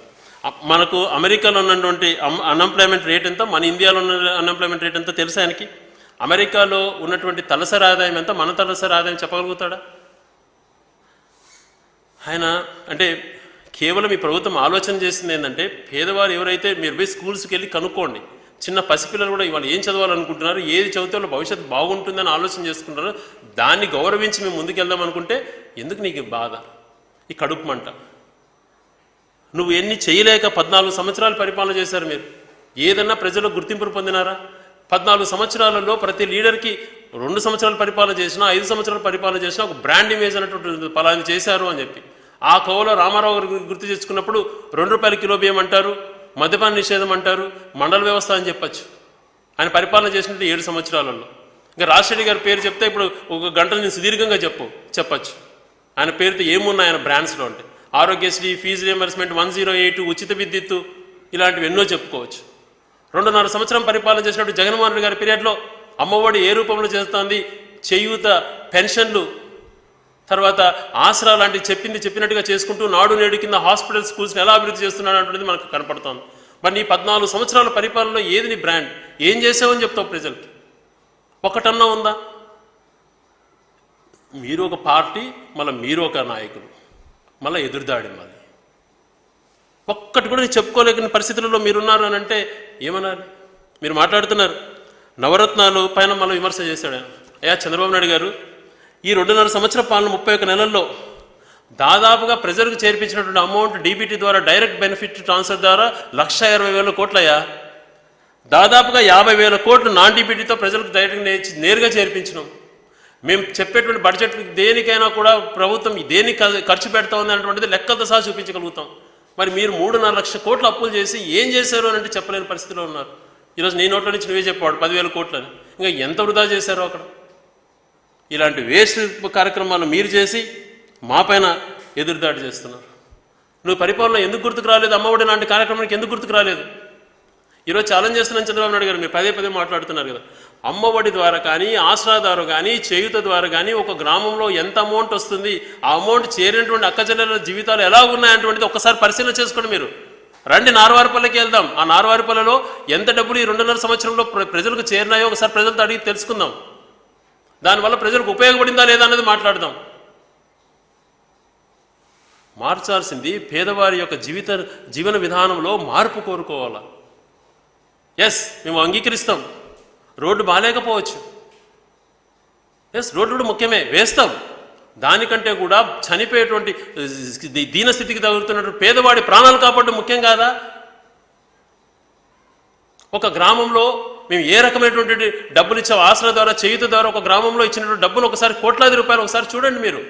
మనకు అమెరికాలో ఉన్నటువంటి అన్ఎంప్లాయ్మెంట్ రేట్ ఎంత, మన ఇండియాలో ఉన్న అన్ఎంప్లాయ్మెంట్ రేట్ ఎంత తెలుసా ఆయనకి? అమెరికాలో ఉన్నటువంటి తలసరి ఆదాయం ఎంత, మన తలసరి ఆదాయం చెప్పగలుగుతాడా ఆయన? అంటే కేవలం ఈ ప్రభుత్వం ఆలోచన చేసింది ఏంటంటే పేదవారు ఎవరైతే మీరు పోయి స్కూల్స్కి వెళ్ళి కనుక్కోండి. చిన్న పసిపిల్లలు కూడా ఇవాళ ఏం చదవాలనుకుంటున్నారు, ఏది చదివితే వాళ్ళ భవిష్యత్తు బాగుంటుందని ఆలోచన చేసుకుంటున్నారు. దాన్ని గౌరవించి మేము ముందుకెళ్దాం అనుకుంటే ఎందుకు నీకు బాధ, ఈ కడుపు మంట? నువ్వు ఎన్ని చేయలేక 14 సంవత్సరాలు పరిపాలన చేశారు మీరు. ఏదన్నా ప్రజల్లో గుర్తింపు పొందినారా? 14 సంవత్సరాలలో ప్రతి లీడర్కి 2 సంవత్సరాలు పరిపాలన చేసినా 5 సంవత్సరాలు పరిపాలన చేసినా ఒక బ్రాండ్ ఇమేజ్ అన్నటువంటి పలాని చేశారు అని చెప్పి ఆ కోవలో రామారావు గారు గుర్తు తెచ్చుకున్నప్పుడు 2 రూపాయల కిలో బియ్యం అంటారు, మద్యపాన నిషేధం అంటారు, మండల వ్యవస్థ అని చెప్పచ్చు. ఆయన పరిపాలన చేసినట్టు 7 సంవత్సరాలలో. ఇంకా రాజశేఖర్ గారి పేరు చెప్తే ఇప్పుడు 1 గంట నేను సుదీర్ఘంగా చెప్పచ్చు. ఆయన పేరుతో ఏమున్నాయి ఆయన బ్రాండ్స్లో అంటే ఆరోగ్యశ్రీ, ఫీజు రియంబర్స్మెంట్, 108, ఉచిత విద్యుత్తు, ఇలాంటివి ఎన్నో చెప్పుకోవచ్చు. 2.5 సంవత్సరం పరిపాలన చేసినట్టు జగన్మోహన్ రెడ్డి గారి పీరియడ్లో అమ్మఒడి ఏ రూపంలో చేస్తుంది, చేయూత, పెన్షన్లు, తర్వాత ఆసరా లాంటివి చెప్పినట్టుగా చేసుకుంటూ నాడు నేడు కింద హాస్పిటల్, స్కూల్స్ని ఎలా అభివృద్ధి చేస్తున్నాడు అనేది మనకు కనపడుతుంది. మరి నీ 14 సంవత్సరాల పరిపాలనలో ఏది నీ బ్రాండ్? ఏం చేసావని చెప్తావు ప్రజలకి? ఒకటన్నా ఉందా? మీరు ఒక పార్టీ, మళ్ళీ మీరు ఒక నాయకులు, మళ్ళీ ఎదురుదాడి. మళ్ళీ ఒక్కటి కూడా చెప్పుకోలేని పరిస్థితులలో మీరున్నారు అని అంటే ఏమన్నారు? మీరు మాట్లాడుతున్నారు నవరత్నాలు పైన మళ్ళీ విమర్శ చేశాడు ఆయన. అయ్యా చంద్రబాబు నాయుడు గారు, ఈ 2.5 సంవత్సరాల పాలన 31 నెలల్లో దాదాపుగా ప్రజలకు చేర్పించినటువంటి అమౌంట్ డీబీటీ ద్వారా, డైరెక్ట్ బెనిఫిట్ ట్రాన్స్ఫర్ ద్వారా 1,20,000 కోట్లయ్యా. దాదాపుగా 50,000 కోట్లు నాన్ డీబీటీతో ప్రజలకు డైరెక్ట్ నేరుగా చేర్పించినాం. మేము చెప్పేటువంటి బడ్జెట్ దేనికైనా కూడా ప్రభుత్వం దేనికి ఖర్చు పెడతా ఉంది అనేటువంటిది లెక్కలతో సహా చూపించగలుగుతాం. మరి మీరు 3.5 లక్షల కోట్లు అప్పులు చేసి ఏం చేశారు అని అంటే చెప్పలేని పరిస్థితిలో ఉన్నారు. ఈరోజు నీ నోట్ల నుంచి నువ్వే చెప్పాడు 10,000 కోట్లని. ఇంకా ఎంత వృధా చేశారో అక్కడ ఇలాంటి వేస్ట్ కార్యక్రమాలు మీరు చేసి మా పైన ఎదురుదాడి చేస్తున్నారు. నువ్వు పరిపాలన ఎందుకు గుర్తుకు రాలేదు? అమ్మఒడి లాంటి కార్యక్రమానికి ఎందుకు గుర్తుకు రాలేదు? ఈరోజు ఛాలెంజ్ చేస్తున్నాను చంద్రబాబు నాయుడు గారు, మీరు పదే పదే మాట్లాడుతున్నారు కదా. అమ్మఒడి ద్వారా కానీ, ఆసరా ద్వారా కానీ, చేయూత ద్వారా కానీ ఒక గ్రామంలో ఎంత అమౌంట్ వస్తుంది, ఆ అమౌంట్ చేరినటువంటి అక్కచెల్లెల జీవితాలు ఎలా ఉన్నాయనేటువంటిది ఒక్కసారి పరిశీలన చేసుకోండి. మీరు రండి, నార్వారిపల్లెకి వెళ్దాం. ఆ నార్వారిపల్లెలో ఎంత డబ్బులు ఈ 2.5 సంవత్సరంలో ప్రజలకు చేరినాయో ఒకసారి ప్రజలతో అడిగి తెలుసుకుందాం. దానివల్ల ప్రజలకు ఉపయోగపడిందా లేదా అన్నది మాట్లాడదాం. మార్చాల్సింది పేదవారి యొక్క జీవన విధానంలో మార్పు కోరుకోవాలా. ఎస్, మేము అంగీకరిస్తాం, రోడ్డు బాగాలేకపోవచ్చు. ఎస్, రోడ్డు కూడా ముఖ్యమే, వేస్తాం. దానికంటే కూడా చనిపోయేటువంటి దీనస్థితికి తగులుతున్నటువంటి పేదవాడి ప్రాణాలు కాపాడడం ముఖ్యం కాదా? ఒక గ్రామంలో మేము ఏ రకమైనటువంటి డబ్బులు ఇచ్చాం, ఆసరా ద్వారా, చేయూత ద్వారా ఒక గ్రామంలో ఇచ్చినటువంటి డబ్బును ఒకసారి కోట్లాది రూపాయలు ఒకసారి చూడండి మీరు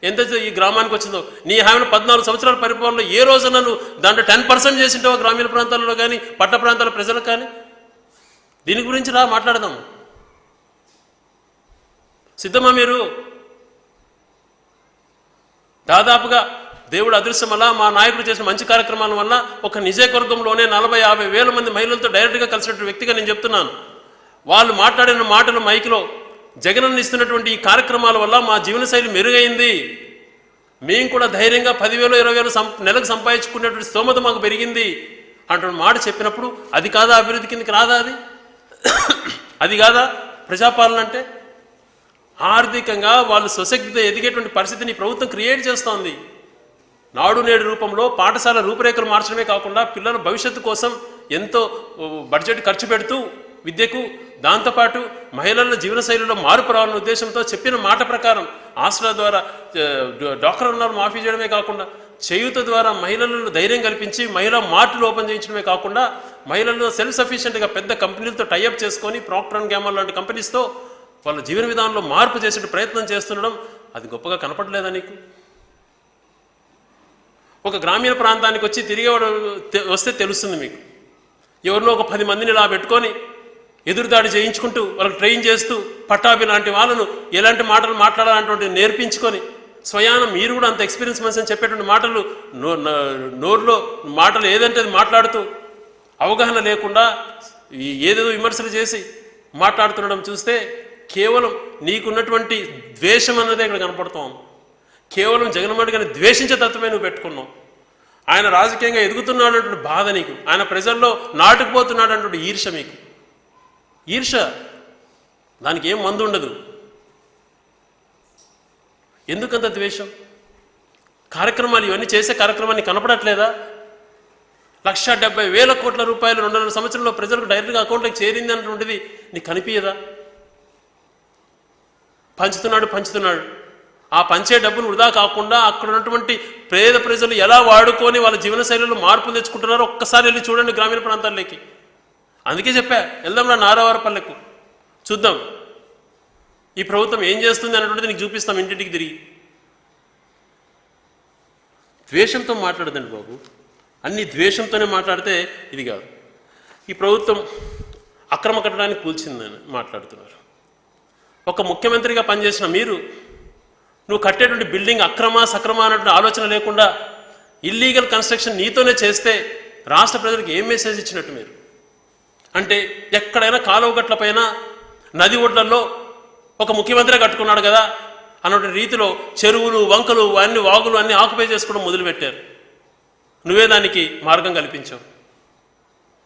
ఎంత ఈ గ్రామానికి వచ్చిందో. నీ హామీలో 14 సంవత్సరాల పరిపాలనలో ఏ రోజున నువ్వు దాంట్లో 10% చేసింటావో గ్రామీణ ప్రాంతాలలో కానీ పట్టణ ప్రాంతాల ప్రజలకు కానీ? దీని గురించి రా మాట్లాడదాం. సిద్ధమా మీరు? దాదాపుగా దేవుడు అదృశ్యం వల్ల, మా నాయకుడు చేసిన మంచి కార్యక్రమాల వల్ల ఒక నియోజకవర్గంలోనే 40-50 వేల మంది మహిళలతో డైరెక్ట్గా కలిసినటువంటి వ్యక్తిగా నేను చెప్తున్నాను. వాళ్ళు మాట్లాడిన మాటలు మైక్లో, జగనన్న ఇస్తున్నటువంటి ఈ కార్యక్రమాల వల్ల మా జీవనశైలి మెరుగైంది, మేము కూడా ధైర్యంగా 10,000-20,000 నెలకు సంపాదించుకునేటువంటి స్తోమత మాకు పెరిగింది అంటున్న మాట చెప్పినప్పుడు అది కాదా అభివృద్ధి కిందకి రాదా? అది కాదా ప్రజాపాలన అంటే? ఆర్థికంగా వాళ్ళు స్వశక్తితో ఎదిగేటువంటి పరిస్థితిని ప్రభుత్వం క్రియేట్ చేస్తోంది. నాడు నేడు రూపంలో పాఠశాల రూపురేఖలు మార్చడమే కాకుండా పిల్లల భవిష్యత్తు కోసం ఎంతో బడ్జెట్ ఖర్చు పెడుతూ విద్యకు, దాంతోపాటు మహిళల జీవనశైలిలో మార్పు రావాలనే ఉద్దేశంతో చెప్పిన మాట ప్రకారం ఆసరా ద్వారా డ్వాక్రా రుణాలు మాఫీ చేయడమే కాకుండా, చేయూత ద్వారా మహిళలను ధైర్యం కల్పించి మహిళా మార్టులు ఓపెన్ చేయించడమే కాకుండా, మహిళలను సెల్ఫ్ సఫిషియెంట్గా పెద్ద కంపెనీలతో టైఅప్ చేసుకొని ప్రాక్టర్ అండ్ గ్యామర్ లాంటి కంపెనీస్తో వాళ్ళ జీవన విధానంలో మార్పు చేసే ప్రయత్నం చేస్తుండడం అది గొప్పగా కనపడలేదా నీకు? ఒక గ్రామీణ ప్రాంతానికి వచ్చి తిరిగి వస్తే తెలుస్తుంది మీకు. ఎవరినో ఒక 10 మందిని ఇలా పెట్టుకొని ఎదురుదాడి చేయించుకుంటూ వాళ్ళకి ట్రైన్ చేస్తూ పట్టాభి లాంటి వాళ్ళను ఎలాంటి మాటలు మాట్లాడాలంటే నేర్పించుకొని స్వయానం మీరు కూడా అంత ఎక్స్పీరియన్స్ మనిషి అని చెప్పేటువంటి మాటలు నోరులో మాటలు ఏదంటే అది మాట్లాడుతూ అవగాహన లేకుండా ఏదేదో విమర్శలు చేసి మాట్లాడుతుండడం చూస్తే కేవలం నీకున్నటువంటి ద్వేషం అన్నదే ఇక్కడ కనపడుతాం. కేవలం జగన్మోహన్ రెడ్డి గారిని ద్వేషించే తత్వమే నువ్వు పెట్టుకున్నావు. ఆయన రాజకీయంగా ఎదుగుతున్నాడు అన్నటువంటి బాధ నీకు, ఆయన ప్రజల్లో నాటుకుపోతున్నాడు అన్నటువంటి ఈర్ష మీకు. ఈర్ష, దానికి ఏం మందు ఉండదు. ఎందుకంత ద్వేషం? కార్యక్రమాలు ఇవన్నీ చేసే కార్యక్రమాన్ని కనపడట్లేదా? 1,70,000 కోట్ల రూపాయలు 2.5 సంవత్సరంలో ప్రజలకు డైరెక్ట్గా అకౌంట్లోకి చేరింది అన్నటువంటిది నీకు కనిపించదా? పంచుతున్నాడు. ఆ పంచే డబ్బులు వృధా కాకుండా అక్కడ ఉన్నటువంటి పేద ప్రజలు ఎలా వాడుకొని వాళ్ళ జీవనశైలిలో మార్పులు తెచ్చుకుంటున్నారో ఒక్కసారి వెళ్ళి చూడండి గ్రామీణ ప్రాంతాల్లోకి. అందుకే చెప్పా, వెళ్దాం రా నారావారిపల్లెకు, చూద్దాం ఈ ప్రభుత్వం ఏం చేస్తుంది అన్నటువంటిది నీకు చూపిస్తాం ఇంటింటికి తిరిగి. ద్వేషంతో మాట్లాడదండి బాబు, అన్ని ద్వేషంతోనే మాట్లాడితే ఇది కాదు. ఈ ప్రభుత్వం అక్రమ కట్టడాన్ని కూల్చిందని మాట్లాడుతున్నారు. ఒక ముఖ్యమంత్రిగా పనిచేసిన మీరు, నువ్వు కట్టేటువంటి బిల్డింగ్ అక్రమ సక్రమ అన్నటువంటి ఆలోచన లేకుండా ఇల్లీగల్ కన్స్ట్రక్షన్ నీతోనే చేస్తే రాష్ట్ర ప్రజలకు ఏం మెసేజ్ ఇచ్చినట్టు మీరు? అంటే ఎక్కడైనా కాలువ గట్ల పైన, నది ఒడ్లలో ఒక ముఖ్యమంత్రి కట్టుకున్నాడు కదా అన్నటువంటి రీతిలో చెరువులు, వంకలు, అన్ని వాగులు అన్ని ఆక్యుపై చేసుకోవడం మొదలుపెట్టారు. నువ్వే దానికి మార్గం కల్పించావు.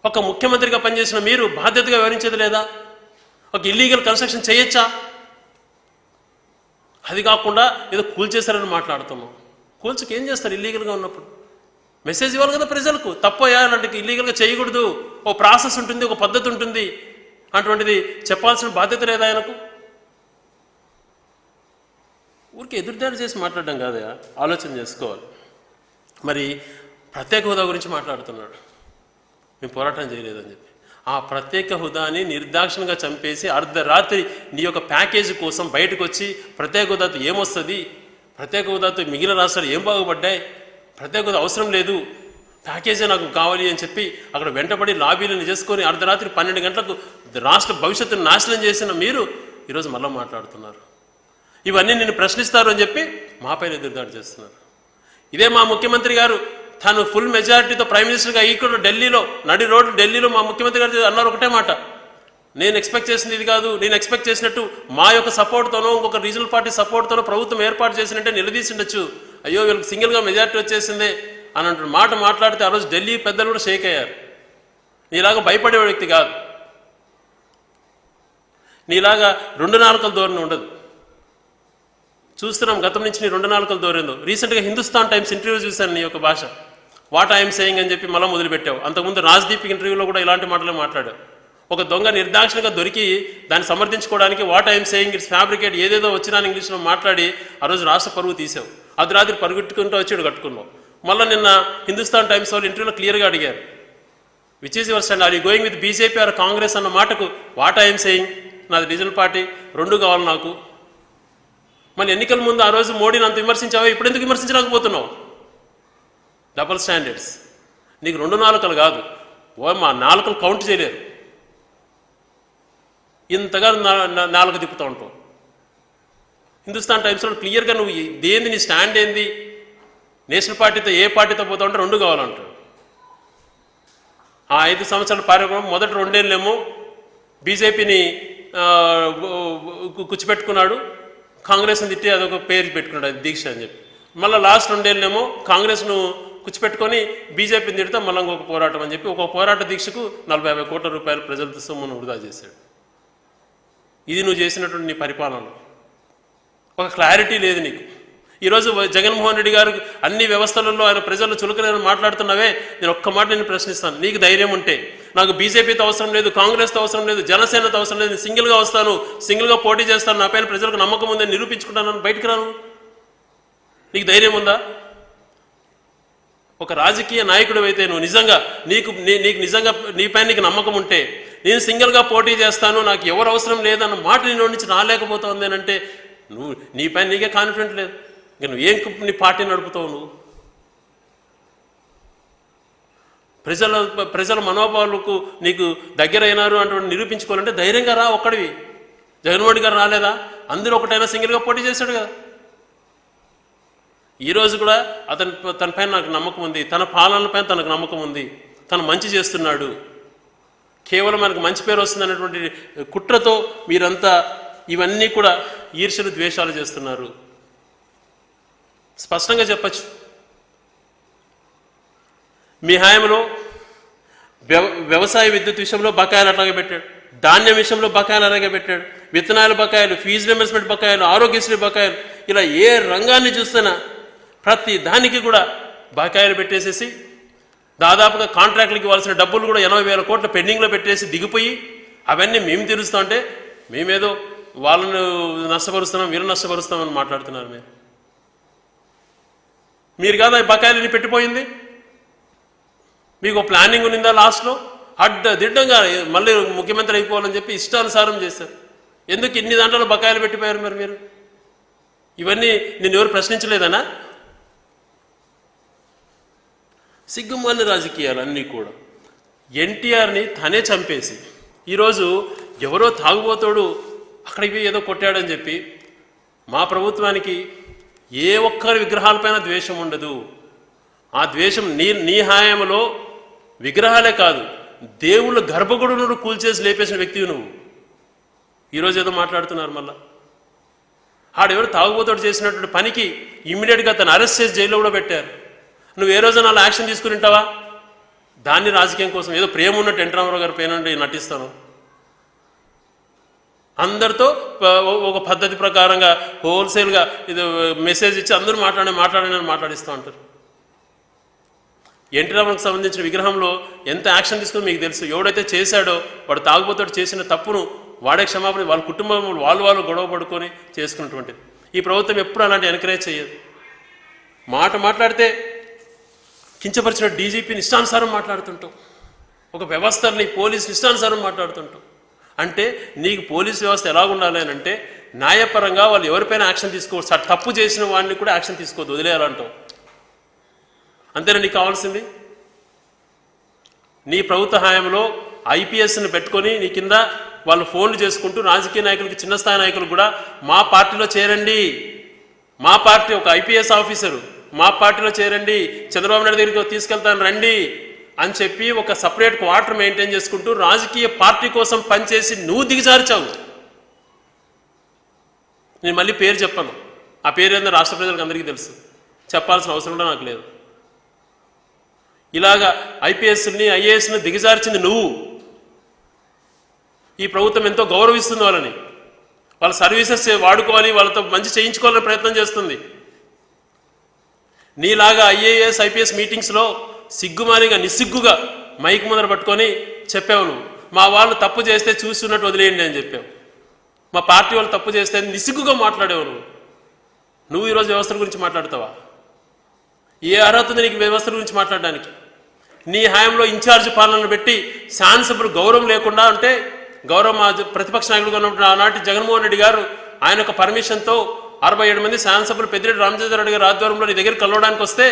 ఒక ముఖ్యమంత్రిగా పనిచేసిన మీరు బాధ్యతగా వివరించేది లేదా? ఒక ఇల్లీగల్ కన్స్ట్రక్షన్ చేయొచ్చా? అది కాకుండా ఏదో కూల్చేశారని మాట్లాడుతున్నాం. కూల్చుకి ఏం చేస్తారు ఇల్లీగల్గా ఉన్నప్పుడు? మెసేజ్ ఇవ్వాలి కదా ప్రజలకు, తప్పయ్యా అలాంటి ఇల్లీగల్గా చేయకూడదు, ఓ ప్రాసెస్ ఉంటుంది, ఒక పద్ధతి ఉంటుంది అటువంటిది చెప్పాల్సిన బాధ్యత లేదా ఆయనకు? ఊరికి ఎదురుదాడి చేసి మాట్లాడడం కాదయా, ఆలోచన చేసుకోవాలి. మరి ప్రత్యేక హోదా గురించి మాట్లాడుతున్నాడు, మేము పోరాటం చేయలేదని చెప్పి. ఆ ప్రత్యేక హోదాని నిర్దాక్షిణంగా చంపేసి అర్ధరాత్రి నీ యొక్క ప్యాకేజీ కోసం బయటకు వచ్చి ప్రత్యేక హోదాతో ఏమొస్తుంది, ప్రత్యేక హోదాతో మిగిలిన రాష్ట్రాలు ఏం బాగుపడ్డాయి, ప్రత్యేక హోదా అవసరం లేదు, ప్యాకేజీ నాకు కావాలి అని చెప్పి అక్కడ వెంటబడి లాబీలను చేసుకొని అర్ధరాత్రి 12 గంటలకు రాష్ట్ర భవిష్యత్తును నాశనం చేసిన మీరు ఈరోజు మళ్ళీ మాట్లాడుతున్నారు. ఇవన్నీ నిన్ను ప్రశ్నిస్తారు అని చెప్పి మాపైన ఎదురుదాడి చేస్తున్నారు. ఇదే మా ముఖ్యమంత్రి గారు తను ఫుల్ మెజారిటీతో ప్రైమ్ మినిస్టర్గా ఇక్కడ ఢిల్లీలో నడి రోడ్డు ఢిల్లీలో మా ముఖ్యమంత్రి గారు అన్నారు ఒకటే మాట, నేను ఎక్స్పెక్ట్ చేసింది ఇది కాదు, నేను ఎక్స్పెక్ట్ చేసినట్టు మా యొక్క సపోర్ట్తోనో ఇంకొక రీజనల్ పార్టీ సపోర్ట్తోనో ప్రభుత్వం ఏర్పాటు చేసినట్టే నిలదీసి ఉండొచ్చు, అయ్యో వీళ్ళకి సింగిల్గా మెజారిటీ వచ్చేసిందే అని అంటున్న మాట మాట్లాడితే ఆ రోజు ఢిల్లీ పెద్దలు కూడా షేక్ అయ్యారు. నీలాగా భయపడే వ్యక్తి కాదు, నీలాగా రెండు నాలుకల ధోరణి ఉండదు. చూస్తున్నాం గతం నుంచి నీ రెండు నాలుకల ధోరణిలో. రీసెంట్గా హిందుస్థాన్ టైమ్స్ ఇంటర్వ్యూ చూశాను నీ యొక్క భాష, వాట్ ఐఎమ్ సేయింగ్ అని చెప్పి మళ్ళీ మొదలుపెట్టావు. అంతకుముందు రాజ్దీప్ ఇంటర్వ్యూలో కూడా ఇలాంటి మాటలే మాట్లాడావు. ఒక దొంగ నిర్దాక్షిణంగా దొరికి దాన్ని సమర్థించుకోవడానికి what I'm saying it's fabricate ఏదేదో వచ్చినా ఇంగ్లీష్లో మాట్లాడి ఆ రోజు రాష్ట్ర పరువు తీసావు. అది రాత్రి పరుగుట్టుకుంటూ వచ్చి కట్టుకున్నావు. మళ్ళీ నిన్న హిందుస్థాన్ టైమ్స్ వాళ్ళు ఇంటర్వ్యూలో క్లియర్గా అడిగారు, which is your stand, are you going with BJP or Congress అన్న మాటకు వాట్ ఐఎమ్ సేయింగ్, నాది రీజనల్ పార్టీ, రెండు కావాలి నాకు. మళ్ళీ ఎన్నికల ముందు ఆ రోజు మోడీని అంత విమర్శించావో ఇప్పుడు ఎందుకు విమర్శించలేకపోతున్నావు? Double standards. నీకు రెండు నాలుకలు కాదు, మా నాలుకలు కౌంట్ చేయలేరు, ఇంతగా నాలుగు తిప్పుతూ ఉంటావు. హిందుస్థాన్ టైమ్స్లో క్లియర్గా నువ్వు దేని నీ స్టాండ్ ఏంది, నేషనల్ పార్టీతో ఏ పార్టీతో పోతా ఉంటే రెండు కావాలంటాడు. ఆ 5 సంవత్సరాల కార్యక్రమం మొదటి 2 ఏళ్ళేమో బీజేపీని కూర్చిపెట్టుకున్నాడు, కాంగ్రెస్ని తిట్టి అదొక పేరు పెట్టుకున్నాడు, అది దీక్ష అని చెప్పి. మళ్ళీ లాస్ట్ 2 ఏళ్ళేమో కాంగ్రెస్ను కూర్చిపెట్టుకొని బీజేపీని తిడితే మళ్ళీ ఇంకొక పోరాటం అని చెప్పి ఒక పోరాట దీక్షకు 40-50 కోట్ల రూపాయలు ప్రజలతో సొమ్మును వృధా చేశాడు. ఇది నువ్వు చేసినటువంటి నీ పరిపాలనలో ఒక క్లారిటీ లేదు నీకు. ఈరోజు జగన్మోహన్ రెడ్డి గారు అన్ని వ్యవస్థలలో ఆయన ప్రజలు చులకనని మాట్లాడుతున్నావే, నేను ఒక్క మాట నేను ప్రశ్నిస్తాను. నీకు ధైర్యం ఉంటే నాకు బీజేపీతో అవసరం లేదు, కాంగ్రెస్తో అవసరం లేదు, జనసేనతో అవసరం లేదు, నేను సింగిల్గా వస్తాను, సింగిల్గా పోటీ చేస్తాను, నా పైన ప్రజలకు నమ్మకం ఉందని నిరూపించుకుంటాను, బయటకు రాను. నీకు ధైర్యం ఉందా? ఒక రాజకీయ నాయకుడు అయితే నువ్వు నిజంగా నీకు నిజంగా నీపైన నీకు నమ్మకం ఉంటే నేను సింగిల్గా పోటీ చేస్తాను, నాకు ఎవరు అవసరం లేదన్న మాట నీ నుంచి రాలేకపోతుంది అని అంటే నువ్వు నీపైన నీకే కాన్ఫిడెంట్ లేదు, ఇంకా నువ్వేం నీ పార్టీ నడుపుతావు? నువ్వు ప్రజల మనోభావాలకు నీకు దగ్గర అయినారు అంటే నిరూపించుకోవాలంటే ధైర్యంగా రా. ఒక్కడివి జగన్మోహన్ గారు రాలేదా? అందరూ ఒకటైనా సింగిల్గా పోటీ చేశాడు కదా. ఈరోజు కూడా తన పైన నాకు నమ్మకం ఉంది, తన పాలన పైన తనకు నమ్మకం ఉంది, తను మంచి చేస్తున్నాడు, కేవలం మనకు మంచి పేరు వస్తుంది అనేటువంటి కుట్రతో మీరంతా ఇవన్నీ కూడా ఈర్ష్యలు ద్వేషాలు చేస్తున్నారు. స్పష్టంగా చెప్పచ్చు, మీ హయాంలో వ్యవసాయ విద్యుత్ విషయంలో బకాయిలు అట్లాగే పెట్టాడు, ధాన్యం విషయంలో బకాయిలు అలాగే పెట్టాడు, విత్తనాల బకాయిలు, ఫీజు రియంబర్స్మెంట్ బకాయిలు, ఆరోగ్యశ్రీ బకాయిలు, ఇలా ఏ రంగాన్ని చూస్తున్నా ప్రతి దానికి కూడా బకాయిలు పెట్టేసేసి దాదాపుగా కాంట్రాక్టులకు ఇవ్వాల్సిన డబ్బులు కూడా 80,000 కోట్ల పెండింగ్లో పెట్టేసి దిగిపోయి అవన్నీ మేము తీరుస్తూ ఉంటే మేమేదో వాళ్ళను నష్టపరుస్తున్నాం వీళ్ళని నష్టపరుస్తామని మాట్లాడుతున్నారు. మీరు కాదా ఈ బకాయిలని పెట్టిపోయింది? మీకు ప్లానింగ్ ఉన్నిందా? లాస్ట్లో దిడ్డంగా మళ్ళీ ముఖ్యమంత్రి అయిపోవాలని చెప్పి ఇష్టానుసారం చేశారు. ఎందుకు ఇన్ని దాంట్లో బకాయిలు పెట్టిపోయారు? మరి మీరు ఇవన్నీ నేను ఎవరు ప్రశ్నించలేదనా? సిగ్గుమాలిన రాజకీయాలు అన్నీ కూడా. ఎన్టీఆర్ని తనే చంపేసి ఈరోజు ఎవరో తాగుబోతాడు అక్కడికి ఏదో కొట్టాడని చెప్పి మా ప్రభుత్వానికి ఏ ఒక్కరి విగ్రహాలపైన ద్వేషం ఉండదు. ఆ ద్వేషం నీ హాయంలో విగ్రహాలే కాదు, దేవుళ్ళ గర్భగుడును కూల్చేసి లేపేసిన వ్యక్తివి నువ్వు. ఈరోజు ఏదో మాట్లాడుతున్నారు. మళ్ళా ఆడెవరు తాగుబోతాడు చేసినటువంటి పనికి ఇమ్మీడియట్గా తను అరెస్ట్ చేసి జైల్లో కూడా పెట్టారు. నువ్వు ఏ రోజు అలా యాక్షన్ తీసుకుని ఉంటావా? దాన్ని రాజకీయం కోసం ఏదో ప్రేమ ఉన్నట్టు ఎన్టీ రామారావు గారి పైన నటిస్తాను. అందరితో ఒక పద్ధతి ప్రకారంగా హోల్సేల్గా ఇది మెసేజ్ ఇచ్చి అందరూ మాట్లాడిస్తూ ఉంటారు. ఎన్టీ రామారావుకి సంబంధించిన విగ్రహంలో ఎంత యాక్షన్ తీసుకుని మీకు తెలుసు. ఎవడైతే చేశాడో వాడు తాగుబోతాడు చేసిన తప్పును వాడే క్షమాపణ వాళ్ళ కుటుంబం వాళ్ళు గొడవ పడుకొని చేసుకున్నటువంటిది. ఈ ప్రభుత్వం ఎప్పుడు అలాంటి ఎంకరేజ్ చేయదు. మాట్లాడితే కించపరిచిన డీజీపీని ఇష్టానుసారం మాట్లాడుతుంటాం, ఒక వ్యవస్థని పోలీసుని ఇష్టానుసారం మాట్లాడుతుంటాం. అంటే నీకు పోలీస్ వ్యవస్థ ఎలా ఉండాలి అని అంటే న్యాయపరంగా వాళ్ళు ఎవరిపైన యాక్షన్ తీసుకోవచ్చు, తప్పు చేసిన వాడిని కూడా యాక్షన్ తీసుకోవద్దు, వదిలేయాలంటావు. అంతేనా నీకు కావాల్సింది? నీ ప్రభుత్వ హయాంలో ఐపీఎస్ని పెట్టుకొని నీ కింద వాళ్ళు ఫోన్లు చేసుకుంటూ రాజకీయ నాయకులకి, చిన్న స్థాయి నాయకులు కూడా మా పార్టీలో చేరండి, మా పార్టీ ఒక ఐపీఎస్ ఆఫీసరు మా పార్టీలో చేరండి, చంద్రబాబు నాయుడు దగ్గరికి తీసుకెళ్తాను రండి అని చెప్పి ఒక సపరేట్ క్వార్టర్ మెయింటైన్ చేసుకుంటూ రాజకీయ పార్టీ కోసం పనిచేసి నువ్వు దిగజార్చావు. నేను మళ్ళీ పేరు చెప్పను, ఆ పేరు ఏందో రాష్ట్ర ప్రజలకు అందరికీ తెలుసు, చెప్పాల్సిన అవసరం కూడా నాకు లేదు. ఇలాగా ఐపీఎస్ని ఐఏఎస్ని దిగజార్చింది నువ్వు. ఈ ప్రభుత్వం ఎంతో గౌరవిస్తుంది వాళ్ళని, వాళ్ళ సర్వీసెస్ వాడుకోవాలి, వాళ్ళతో మంచి చేయించుకోవాలని ప్రయత్నం చేస్తుంది. నీలాగా ఐఏఎస్ ఐపీఎస్ మీటింగ్స్లో సిగ్గుమాలిగా నిస్సిగ్గుగా మైక్ ముందర పట్టుకొని చెప్పావు నువ్వు, మా వాళ్ళు తప్పు చేస్తే చూస్తున్నట్టు వదిలేయండి అని చెప్పావు. మా పార్టీ వాళ్ళు తప్పు చేస్తే నిస్సిగ్గుగా మాట్లాడేవు నువ్వు ఈరోజు వ్యవస్థల గురించి మాట్లాడతావా? ఏ అర్హత ఉంది నీకు వ్యవస్థల గురించి మాట్లాడడానికి? నీ హయాంలో ఇన్ఛార్జ్ పాలనను పెట్టి శాసనసభ్యులు గౌరవం లేకుండా అంటే గౌరవ ప్రతిపక్ష నాయకుడుగా ఉన్నప్పుడు ఆనాటి జగన్మోహన్ రెడ్డి గారు ఆయన యొక్క పర్మిషన్తో 67 మంది శాసనసభ్యులు పెద్దిరెడ్డి రామచంద్రారెడ్డి గారి ఆధ్వర్యంలో నీ దగ్గర కలవడానికి వస్తే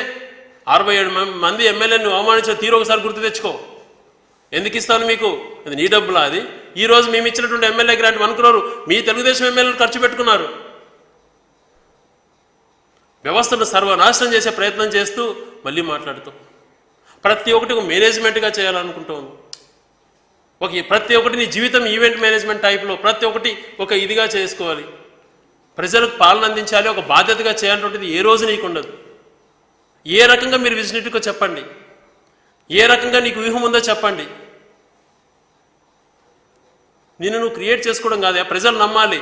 67 మంది ఎమ్మెల్యేలను అవమానించిన తీరు ఒకసారి గుర్తు తెచ్చుకో. ఎందుకు ఇస్తాను మీకు? అది నీ డబ్బులా? అది ఈ రోజు మేము ఇచ్చినటువంటి ఎమ్మెల్యే గ్రాంట్ అనుకున్నారు మీ తెలుగుదేశం ఎమ్మెల్యేలు ఖర్చు పెట్టుకున్నారు. వ్యవస్థను సర్వనాశనం చేసే ప్రయత్నం చేస్తూ మళ్ళీ మాట్లాడుతాం. ప్రతి ఒక్కటి ఒక మేనేజ్మెంట్గా చేయాలనుకుంటాను. ప్రతి ఒక్కటి నీ జీవితం ఈవెంట్ మేనేజ్మెంట్ టైప్లో ప్రతి ఒక్కటి ఒక ఇదిగా చేసుకోవాలి. ప్రజలకు పాలన అందించాలి, ఒక బాధ్యతగా చేయాలన్నటువంటిది ఏ రోజు నీకు ఉండదు. ఏ రకంగా మీరు విజినిటీకో చెప్పండి, ఏ రకంగా నీకు వ్యూహం ఉందో చెప్పండి. నిన్ను నువ్వు క్రియేట్ చేసుకోవడం కాదే, ప్రజలు నమ్మాలి.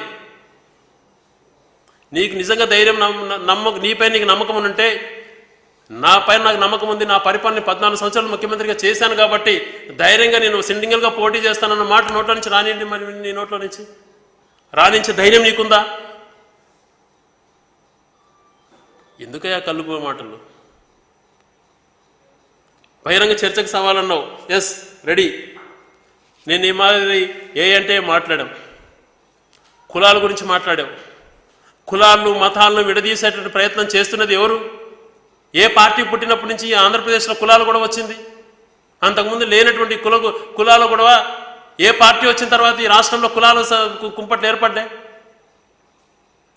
నీకు నిజంగా ధైర్యం నీపై నీకు నమ్మకం ఉంటే, నా పైన నాకు నమ్మకం ఉంది, నా పరిపాలన 14 సంవత్సరాలు ముఖ్యమంత్రిగా చేశాను కాబట్టి ధైర్యంగా నేను సింగిల్గా పోటీ చేస్తానన్న మాట నోట్ల నుంచి రానియండి. మరి నీ నోట్ల నుంచి రాణించే ధైర్యం నీకుందా? ఎందుకయ్యా కలుపు మాటలు? బహిరంగ చర్చకు సవాలన్నావు, ఎస్ రెడీ. నేను ఈ మాదిరి ఏ అంటే మాట్లాడాం, కులాల గురించి మాట్లాడావు. కులాలను మతాలను విడదీసేటువంటి ప్రయత్నం చేస్తున్నది ఎవరు? ఏ పార్టీ పుట్టినప్పటి నుంచి ఆంధ్రప్రదేశ్లో కులాలు కూడా వచ్చింది. అంతకుముందు లేనటువంటి కులాలు కూడా ఏ పార్టీ వచ్చిన తర్వాత ఈ రాష్ట్రంలో కులాలు కుంపట్లు ఏర్పడ్డాయి.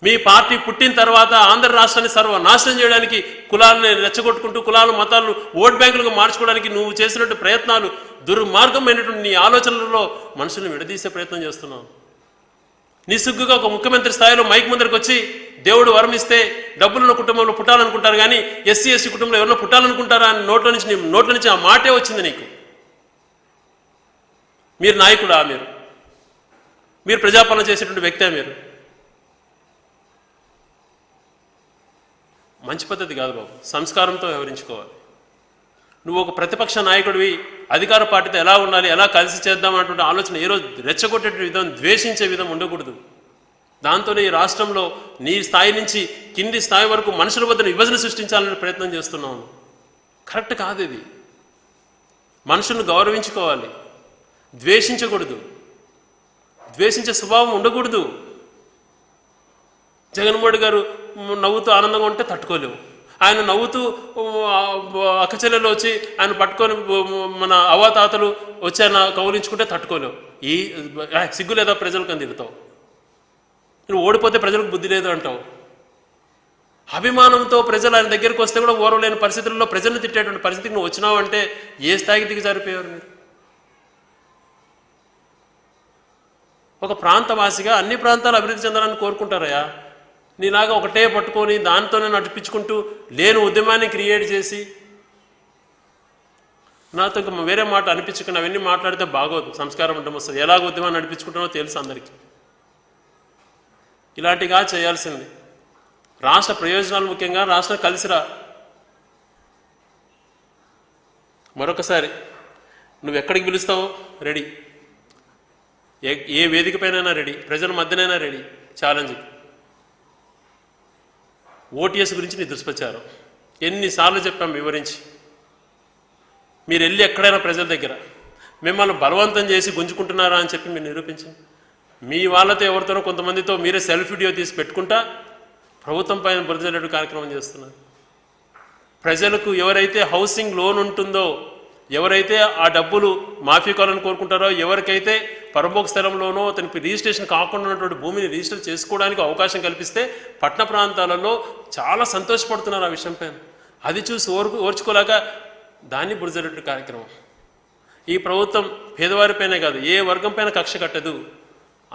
మీ పార్టీ పుట్టిన తర్వాత ఆంధ్ర రాష్ట్రాన్ని సర్వనాశనం చేయడానికి, కులాలను రెచ్చగొట్టుకుంటూ కులాలు మతాలను ఓట్ బ్యాంకులుగా మార్చుకోవడానికి నువ్వు చేసినట్టు ప్రయత్నాలు దుర్మార్గమైనటువంటి నీ ఆలోచనలలో మనుషులను విడదీసే ప్రయత్నం చేస్తున్నావు. నిస్సిగ్గుగా ఒక ముఖ్యమంత్రి స్థాయిలో మైక్ ముందరికి వచ్చి దేవుడు వరం ఇస్తే డబ్బులున్న కుటుంబంలో పుట్టాలనుకుంటారు కానీ ఎస్సీ ఎస్టీ కుటుంబంలో ఎవరన్నా పుట్టాలనుకుంటారా అని నోట్ల నుంచి ఆ మాటే వచ్చింది నీకు. మీరు నాయకుడా? మీరు ప్రజాపాలన చేసేటువంటి వ్యక్తే? మీరు మంచి పద్ధతి కాదు బాబు. సంస్కారంతో వ్యవహరించుకోవాలి. నువ్వు ఒక ప్రతిపక్ష నాయకుడివి, అధికార పార్టీతో ఎలా ఉండాలి, ఎలా కలిసి చేద్దాం అన్నటువంటి ఆలోచన ఏ రోజు రెచ్చగొట్టే విధం, ద్వేషించే విధం ఉండకూడదు. దాంతోనే ఈ రాష్ట్రంలో నీ స్థాయి నుంచి కింది స్థాయి వరకు మనుషుల వద్ద విభజన సృష్టించాలనే ప్రయత్నం చేస్తున్నాను. కరెక్ట్ కాదు ఇది. మనుషులను గౌరవించుకోవాలి, ద్వేషించకూడదు, ద్వేషించే స్వభావం ఉండకూడదు. జగన్మోహన్ గారు నవ్వుతూ ఆనందంగా ఉంటే తట్టుకోలేవు. ఆయన నవ్వుతూ అక్కచెల్లెలు వచ్చి ఆయన పట్టుకొని మన అవ్వాతాతలు వచ్చి ఆయన కౌలించుకుంటే తట్టుకోలేవు. ఈ సిగ్గు లేదా ప్రజలకు అని తిడతావు. నువ్వు ఓడిపోతే ప్రజలకు బుద్ధి లేదు అంటావు. అభిమానంతో ప్రజలు ఆయన దగ్గరికి వస్తే కూడా ఓరవలేని పరిస్థితుల్లో ప్రజలను తిట్టేటువంటి పరిస్థితికి నువ్వు వచ్చినావు అంటే ఏ స్థాయికి దిగజారిపోయారు మీరు? ఒక ప్రాంతవాసిగా అన్ని ప్రాంతాలు అభివృద్ధి చెందాలని కోరుకుంటారయ్యా. నీలాగా ఒకటే పట్టుకొని దాంతోనే నడిపించుకుంటూ లేని ఉద్యమాన్ని క్రియేట్ చేసి నాతో ఇంకా వేరే మాట అనిపించుకుని అవన్నీ మాట్లాడితే బాగోదు. సంస్కారం ఉండడం వస్తుంది. ఎలాగ ఉద్యమాన్ని నడిపించుకుంటానో తెలుసు అందరికీ. ఇలాంటిగా చేయాల్సింది. రాష్ట్ర ప్రయోజనాలు ముఖ్యంగా రాష్ట్రం కలిసిరా. మరొకసారి నువ్వు ఎక్కడికి పిలుస్తావో రెడీ, ఏ వేదిక పైనైనా రెడీ, ప్రజల మధ్యనైనా రెడీ. ఛాలెంజ్. ఓటీఎస్ గురించి నీ దుష్ప్రచారం ఎన్నిసార్లు చెప్పాం వివరించి. మీరు వెళ్ళి ఎక్కడైనా ప్రజల దగ్గర మిమ్మల్ని బలవంతం చేసి గుంజుకుంటున్నారా అని చెప్పి మీరు నిరూపించండి. మీ వాళ్ళతో ఎవరితోనో కొంతమందితో మీరే సెల్ఫ్ వీడియో తీసి పెట్టుకుంటా ప్రభుత్వం పైన బురదలేడు కార్యక్రమం చేస్తున్నారు. ప్రజలకు ఎవరైతే హౌసింగ్ లోన్ ఉంటుందో, ఎవరైతే ఆ డబ్బులు మాఫీ కావాలని కోరుకుంటారో, ఎవరికైతే పరభోగ స్థలంలోనో అతనికి రిజిస్ట్రేషన్ కాకుండా ఉన్నటువంటి భూమిని రిజిస్టర్ చేసుకోవడానికి అవకాశం కల్పిస్తే పట్టణ ప్రాంతాలలో చాలా సంతోషపడుతున్నారు ఆ విషయం పైన. అది చూసి ఓర్చుకోలేక దాన్ని బురజలెట్టు కార్యక్రమం. ఈ ప్రభుత్వం పేదవారిపైనే కాదు ఏ వర్గం పైన కక్ష కట్టదు,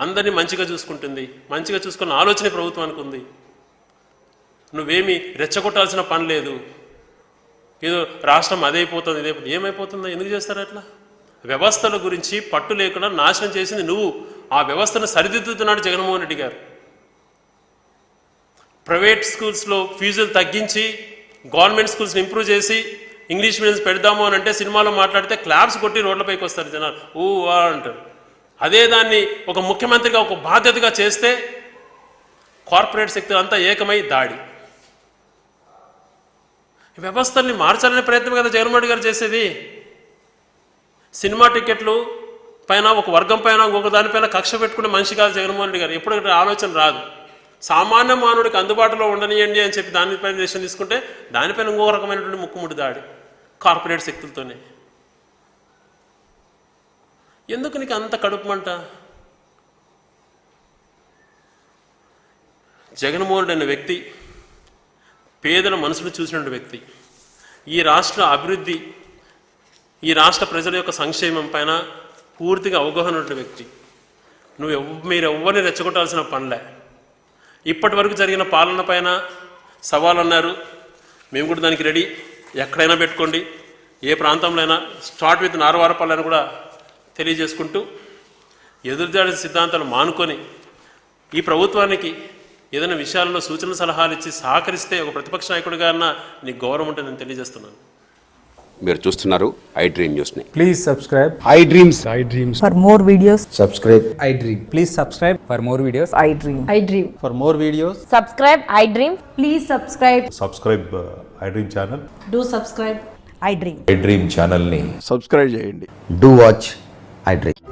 అందరినీ మంచిగా చూసుకుంటుంది. మంచిగా చూసుకున్న ఆలోచన ప్రభుత్వానికి ఉంది. నువ్వేమీ రెచ్చగొట్టాల్సిన పని లేదు. ఏదో రాష్ట్రం అదైపోతుంది ఇదైపోతుంది, ఏమైపోతుందో ఎందుకు చేస్తారు అట్లా? వ్యవస్థల గురించి పట్టు లేకుండా నాశనం చేసింది నువ్వు. ఆ వ్యవస్థను సరిదిద్దుతున్నాడు జగన్మోహన్ రెడ్డి గారు. ప్రైవేట్ స్కూల్స్లో ఫీజులు తగ్గించి గవర్నమెంట్ స్కూల్స్ని ఇంప్రూవ్ చేసి ఇంగ్లీష్ మీడియంస్ పెడదాము అని అంటే సినిమాలో మాట్లాడితే క్లాప్స్ కొట్టి రోడ్లపైకి వస్తారు జనాలు, ఊ అంటారు. అదే దాన్ని ఒక ముఖ్యమంత్రిగా ఒక బాధ్యతగా చేస్తే కార్పొరేట్ శక్తులు అంతా ఏకమై దాడి. వ్యవస్థల్ని మార్చాలనే ప్రయత్నం కదా జగన్మోహన్ రెడ్డి గారు చేసేది. సినిమా టికెట్లు పైన ఒక వర్గం పైన ఇంకొక దానిపైన కక్ష పెట్టుకునే మనిషి కాదు జగన్మోహన్ రెడ్డి గారు. ఎప్పుడు ఆలోచన రాదు. సామాన్య మానవుడికి అందుబాటులో ఉండనియండి అని చెప్పి దానిపైన డెసిషన్ తీసుకుంటే దానిపైన ఇంకొక రకమైనటువంటి ముక్కుముడి దాడి కార్పొరేట్ శక్తులతోనే. ఎందుకు నీకు అంత కడుపుమంట? జగన్మోహన్ రెడ్డి అనే వ్యక్తి పేదల మనసులు చూసినటువంటి వ్యక్తి. ఈ రాష్ట్ర అభివృద్ధి, ఈ రాష్ట్ర ప్రజల యొక్క సంక్షేమం పైన పూర్తిగా అవగాహన ఉన్న వ్యక్తి. మీరు ఎవరిని రెచ్చగొట్టాల్సిన పనిలే. ఇప్పటి వరకు జరిగిన పాలన పైన సవాలు అన్నారు, మేము కూడా దానికి రెడీ. ఎక్కడైనా పెట్టుకోండి, ఏ ప్రాంతంలో అయినా. స్టార్ట్ విత్ నారవారపల్లని కూడా తెలియజేసుకుంటూ ఎదురుదాడి సిద్ధాంతాలు మానుకొని ఈ ప్రభుత్వానికి ఏదైనా విషయాల్లో సూచన సలహాలు ఇచ్చి సహకరిస్తే ఒక ప్రతిపక్ష నాయకుడిగా నీకు గౌరవం ఉంటుంది నేను తెలియజేస్తున్నాను. మీరు చూస్తున్నారు ఐ డ్రీమ్ న్యూస్ని. Please subscribe I dreams. For more videos, subscribe I Dream. Please subscribe for more videos. I dream. I dream. For more videos, Subscribe, I dream. Please subscribe. Subscribe I dream channel. Do subscribe. I dream. I Dream ఛానల్ని సబ్స్క్రైబ్ చేయండి. do watch I Dream.